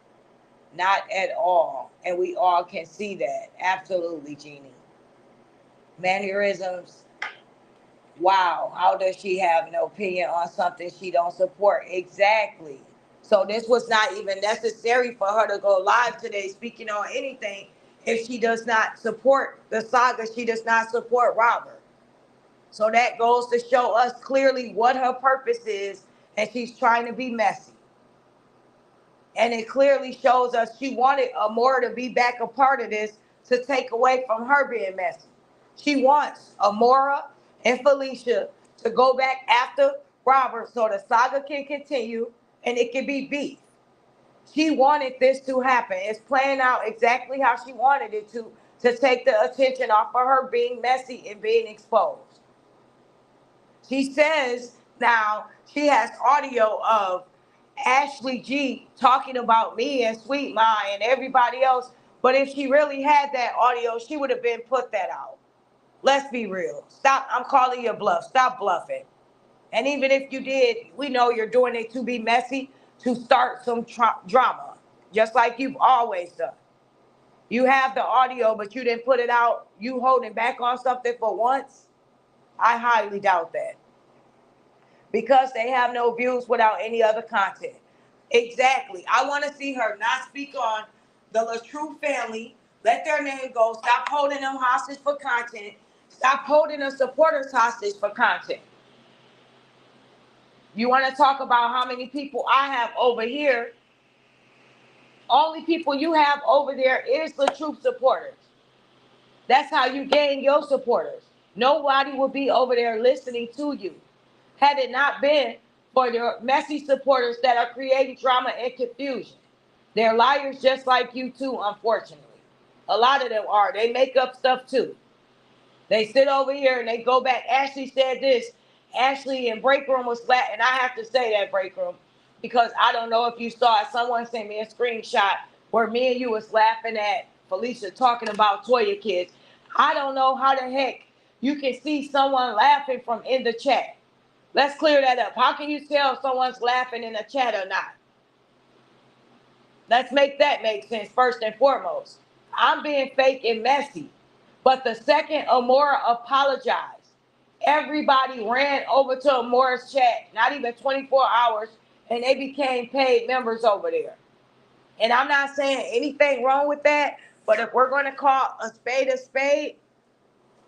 Not at all. And we all can see that. Absolutely, Jeannie. Mannerisms. Wow. How does she have an opinion on something she don't support? Exactly. So this was not even necessary for her to go live today speaking on anything if she does not support the saga, she does not support Robert. So that goes to show us clearly what her purpose is, and she's trying to be messy. And it clearly shows us she wanted Amora to be back a part of this to take away from her being messy. She wants Amora and Felicia to go back after Robert so the saga can continue and it can be beef. She wanted this to happen. It's playing out exactly how she wanted it to take the attention off of her being messy and being exposed. She says now she has audio of Ashley G talking about me and Sweet Ma and everybody else. But if she really had that audio, she would have been put that out. Let's be real. Stop. I'm calling your bluff. Stop bluffing. And even if you did, we know you're doing it to be messy, to start some drama, just like you've always done. You have the audio, but you didn't put it out. You holding back on something for once? I highly doubt that. Because they have no views without any other content. Exactly. I want to see her not speak on the LaTrue family. Let their name go. Stop holding them hostage for content. Stop holding the supporters hostage for content. You want to talk about how many people I have over here? Only people you have over there is the truth supporters. That's how you gain your supporters. Nobody will be over there listening to you had it not been for your messy supporters that are creating drama and confusion. They're liars just like you too, unfortunately. A lot of them are. They make up stuff too. They sit over here and they go back. Ashley said this. Ashley in break room was flat, and I have to say that break room because I don't know if you saw it. Someone sent me a screenshot where me and you was laughing at Felicia talking about Toya kids. I don't know how the heck you can see someone laughing from in the chat. Let's clear that up. How can you tell if someone's laughing in the chat or not? Let's make that make sense first and foremost. I'm being fake and messy. But the second Amora apologized, everybody ran over to Amora's chat, not even 24 hours, and they became paid members over there. And I'm not saying anything wrong with that, but if we're going to call a spade,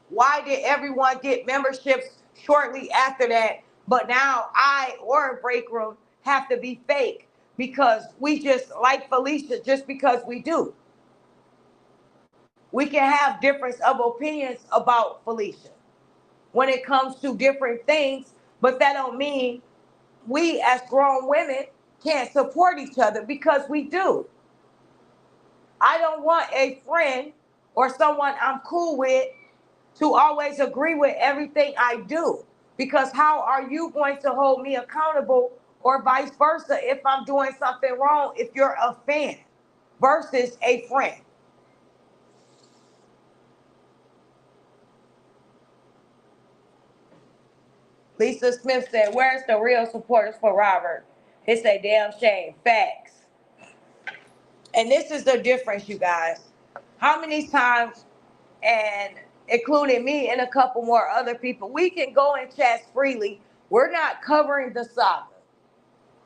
why did everyone get memberships shortly after that? But now I or a break room have to be fake because we just like Felicia just because we do. We can have difference of opinions about Felicia when it comes to different things, but that don't mean we as grown women can't support each other because we do. I don't want a friend or someone I'm cool with to always agree with everything I do. Because how are you going to hold me accountable or vice versa if I'm doing something wrong, if you're a fan versus a friend. Lisa Smith said, where's the real supporters for Robert? It's a damn shame. Facts. And this is the difference, you guys. How many times, and including me and a couple more other people, we can go and chat freely. We're not covering the saga.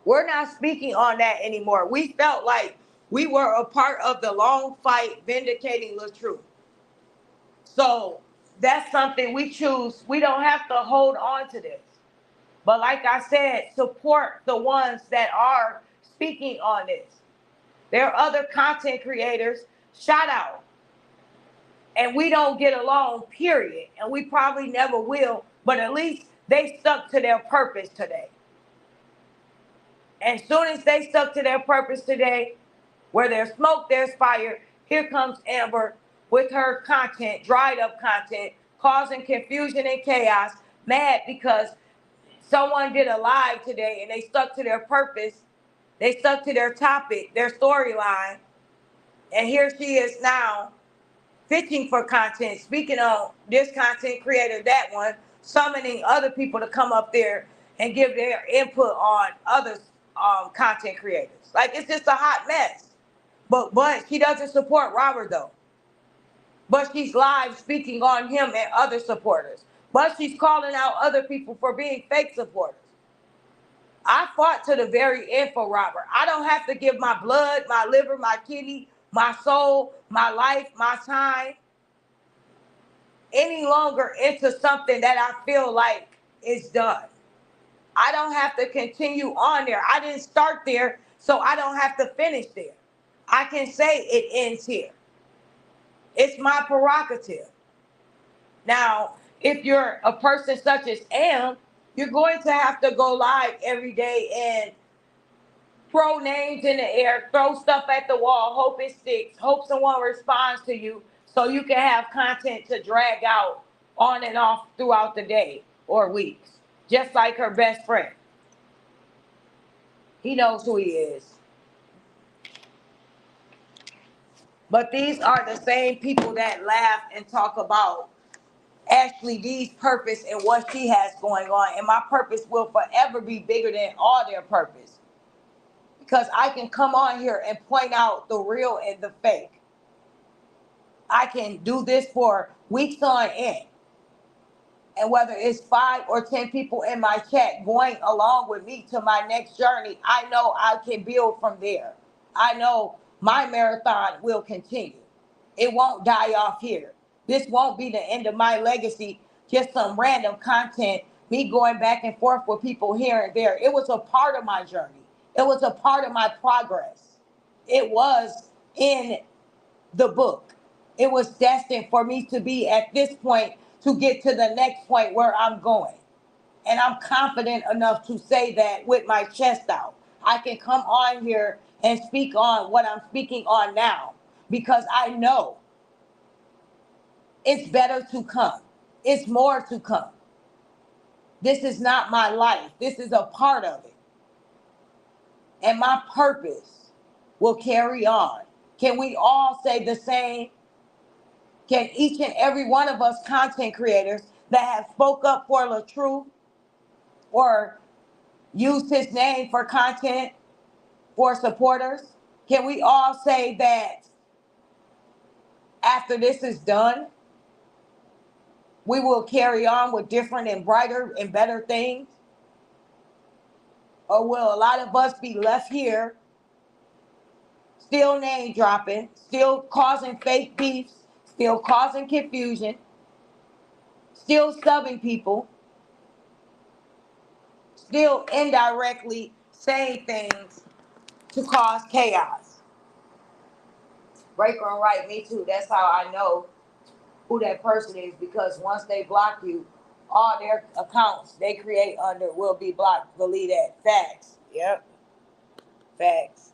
We're not speaking on that anymore. We felt like we were a part of the long fight vindicating the truth. So that's something we choose. We don't have to hold on to this. But like I said, support the ones that are speaking on this. There are other content creators, shout out. And we don't get along, period. And we probably never will, but at least they stuck to their purpose today. And as soon as they stuck to their purpose today, where there's smoke, there's fire. Here comes Amber with her content, dried up content, causing confusion and chaos, mad because someone did a live today and they stuck to their purpose. They stuck to their topic, their storyline. And here she is now pitching for content, speaking on this content creator, that one, summoning other people to come up there and give their input on other content creators. Like, it's just a hot mess. But she doesn't support Robert though. But she's live speaking on him and other supporters. But she's calling out other people for being fake supporters. I fought to the very end for Robert. I don't have to give my blood, my liver, my kidney, my soul, my life, my time any longer into something that I feel like is done. I don't have to continue on there. I didn't start there, so I don't have to finish there. I can say it ends here. It's my prerogative. Now, if you're a person such as Am, you're going to have to go live every day and throw names in the air, throw stuff at the wall, hope it sticks, hope someone responds to you so you can have content to drag out on and off throughout the day or weeks. Just like her best friend. He knows who he is. But these are the same people that laugh and talk about Ashley D's purpose and what she has going on. And my purpose will forever be bigger than all their purpose. Because I can come on here and point out the real and the fake. I can do this for weeks on end. And whether it's 5 or 10 people in my chat going along with me to my next journey, I know I can build from there. I know my marathon will continue. It won't die off here. This won't be the end of my legacy, just some random content, me going back and forth with people here and there. It was a part of my journey. It was a part of my progress. It was in the book. It was destined for me to be at this point to get to the next point where I'm going. And I'm confident enough to say that with my chest out. I can come on here and speak on what I'm speaking on now because I know it's better to come. It's more to come. This is not my life. This is a part of it. And my purpose will carry on. Can we all say the same? Can each and every one of us content creators that have spoke up for the truth or used his name for content for supporters, can we all say that after this is done, we will carry on with different and brighter and better things? Or will a lot of us be left here still name dropping, still causing fake beefs, still causing confusion, still stubbing people, still indirectly saying things to cause chaos? Breaker and right, me too. That's how I know who that person is, because once they block you, all their accounts they create under will be blocked. Believe that. Facts. Yep. Facts.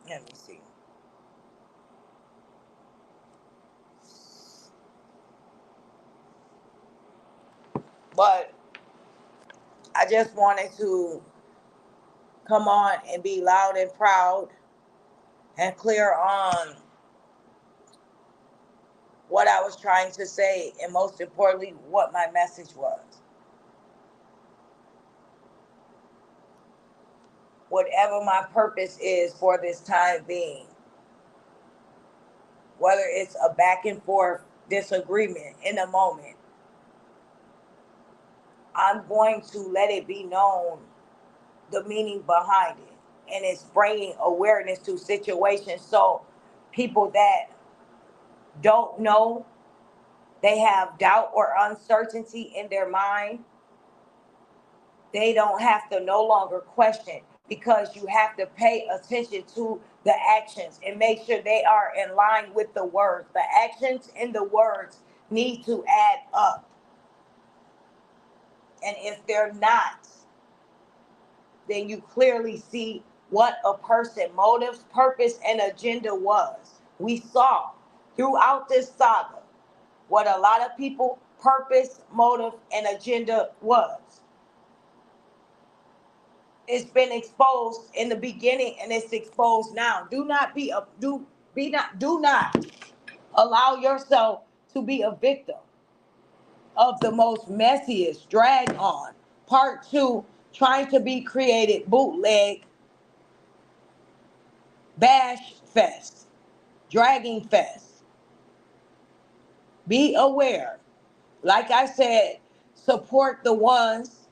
Let me see. But I just wanted to come on and be loud and proud and clear on what I was trying to say, and most importantly, what my message was. Whatever my purpose is for this time being, whether it's a back and forth disagreement in a moment, I'm going to let it be known the meaning behind it. And it's bringing awareness to situations so people that don't know, they have doubt or uncertainty in their mind, they don't have to no longer question, because you have to pay attention to the actions and make sure they are in line with the words. The actions and the words need to add up. And if they're not, then you clearly see what a person motives, purpose, and agenda was. We saw throughout this saga what a lot of people purpose, motive, and agenda was. It's been exposed in the beginning and it's exposed now. Do not allow yourself to be a victim of the most messiest drag on. Part two, trying to be created bootleg bash fest, dragging fest. Be aware. Like I said, support the ones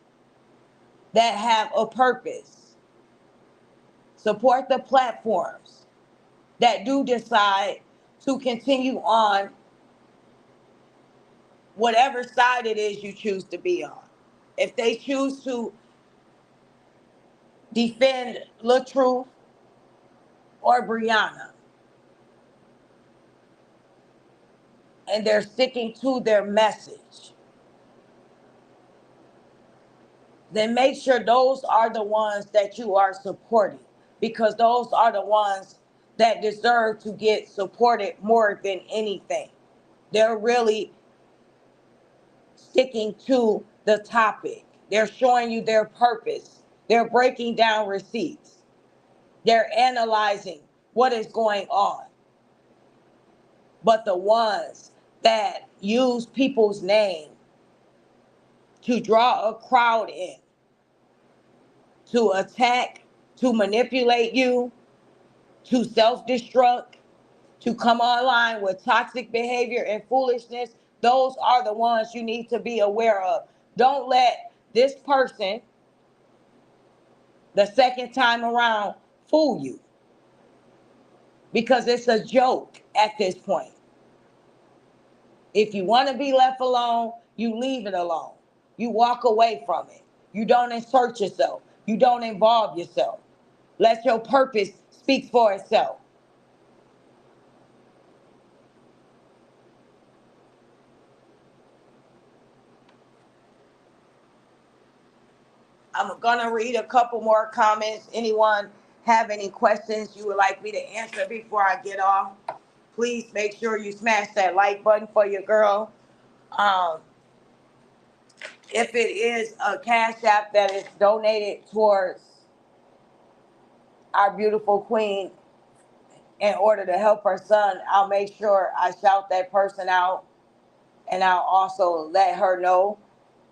that have a purpose. Support the platforms that do decide to continue on whatever side it is you choose to be on. If they choose to defend LaTruth or Brianna and they're sticking to their message, then make sure those are the ones that you are supporting, because those are the ones that deserve to get supported more than anything. They're really sticking to the topic. They're showing you their purpose. They're breaking down receipts. They're analyzing what is going on. But the ones that use people's name to draw a crowd in, to attack, to manipulate you, to self-destruct, to come online with toxic behavior and foolishness, those are the ones you need to be aware of. Don't let this person, the second time around, fool you, because it's a joke at this point. If you want to be left alone, you leave it alone. You walk away from it. You don't insert yourself. You don't involve yourself. Let your purpose speak for itself. I'm gonna read a couple more comments. Anyone have any questions you would like me to answer before I get off? Please make sure you smash that like button for your girl. Um, if it is a cash app that is donated towards our beautiful queen in order to help her son, I'll make sure I shout that person out, and I'll also let her know.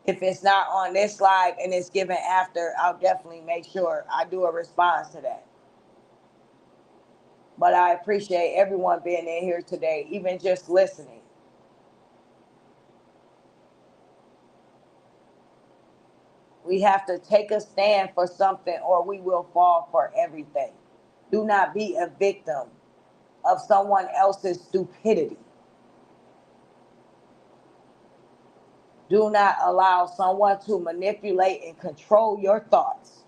If it's not on this live and it's given after, I'll definitely make sure I do a response to that. But I appreciate everyone being in here today, even just listening. We have to take a stand for something or we will fall for everything. Do not be a victim of someone else's stupidity. Do not allow someone to manipulate and control your thoughts.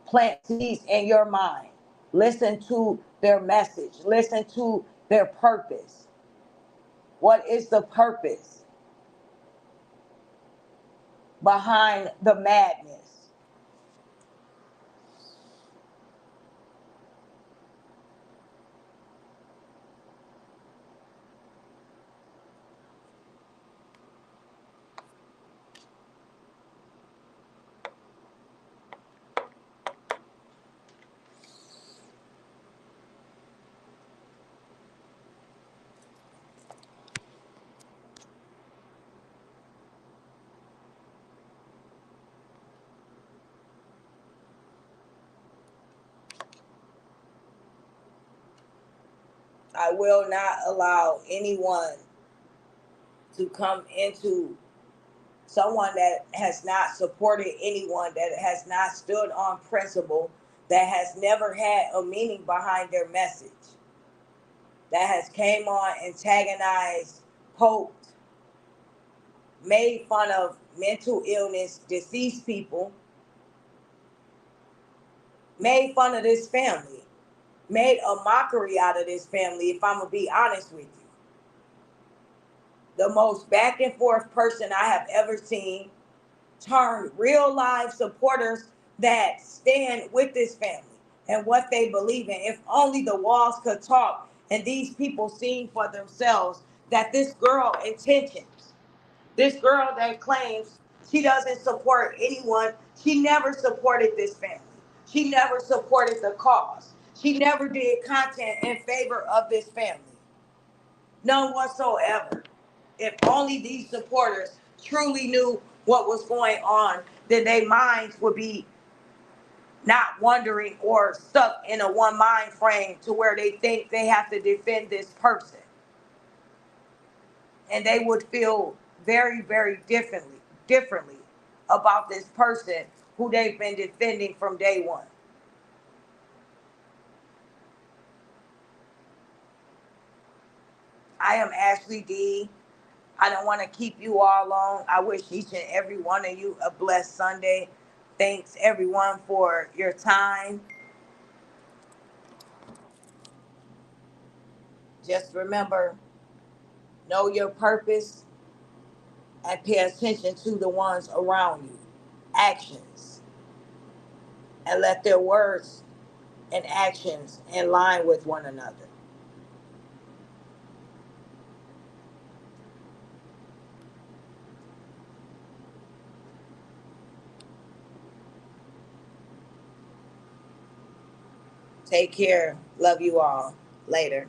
Plant seeds in your mind. Listen to their message. Listen to their purpose. What is the purpose behind the madness? I will not allow anyone to come into someone that has not supported anyone, that has not stood on principle, that has never had a meaning behind their message, that has came on, antagonized, poked, made fun of mental illness, deceased people, made fun of this family, made a mockery out of this family, if I'm going to be honest with you. The most back and forth person I have ever seen, turn real live supporters that stand with this family and what they believe in. If only the walls could talk and these people seen for themselves that this girl intentions, this girl that claims she doesn't support anyone, she never supported this family. She never supported the cause. She never did content in favor of this family. None whatsoever. If only these supporters truly knew what was going on, then their minds would be not wondering or stuck in a one mind frame to where they think they have to defend this person. And they would feel very, very differently about this person who they've been defending from day one. I am Ashley D. I don't want to keep you all long. I wish each and every one of you a blessed Sunday. Thanks everyone for your time. Just remember, know your purpose and pay attention to the ones around you. Actions. And let their words and actions in line with one another. Take care. Love you all. Later.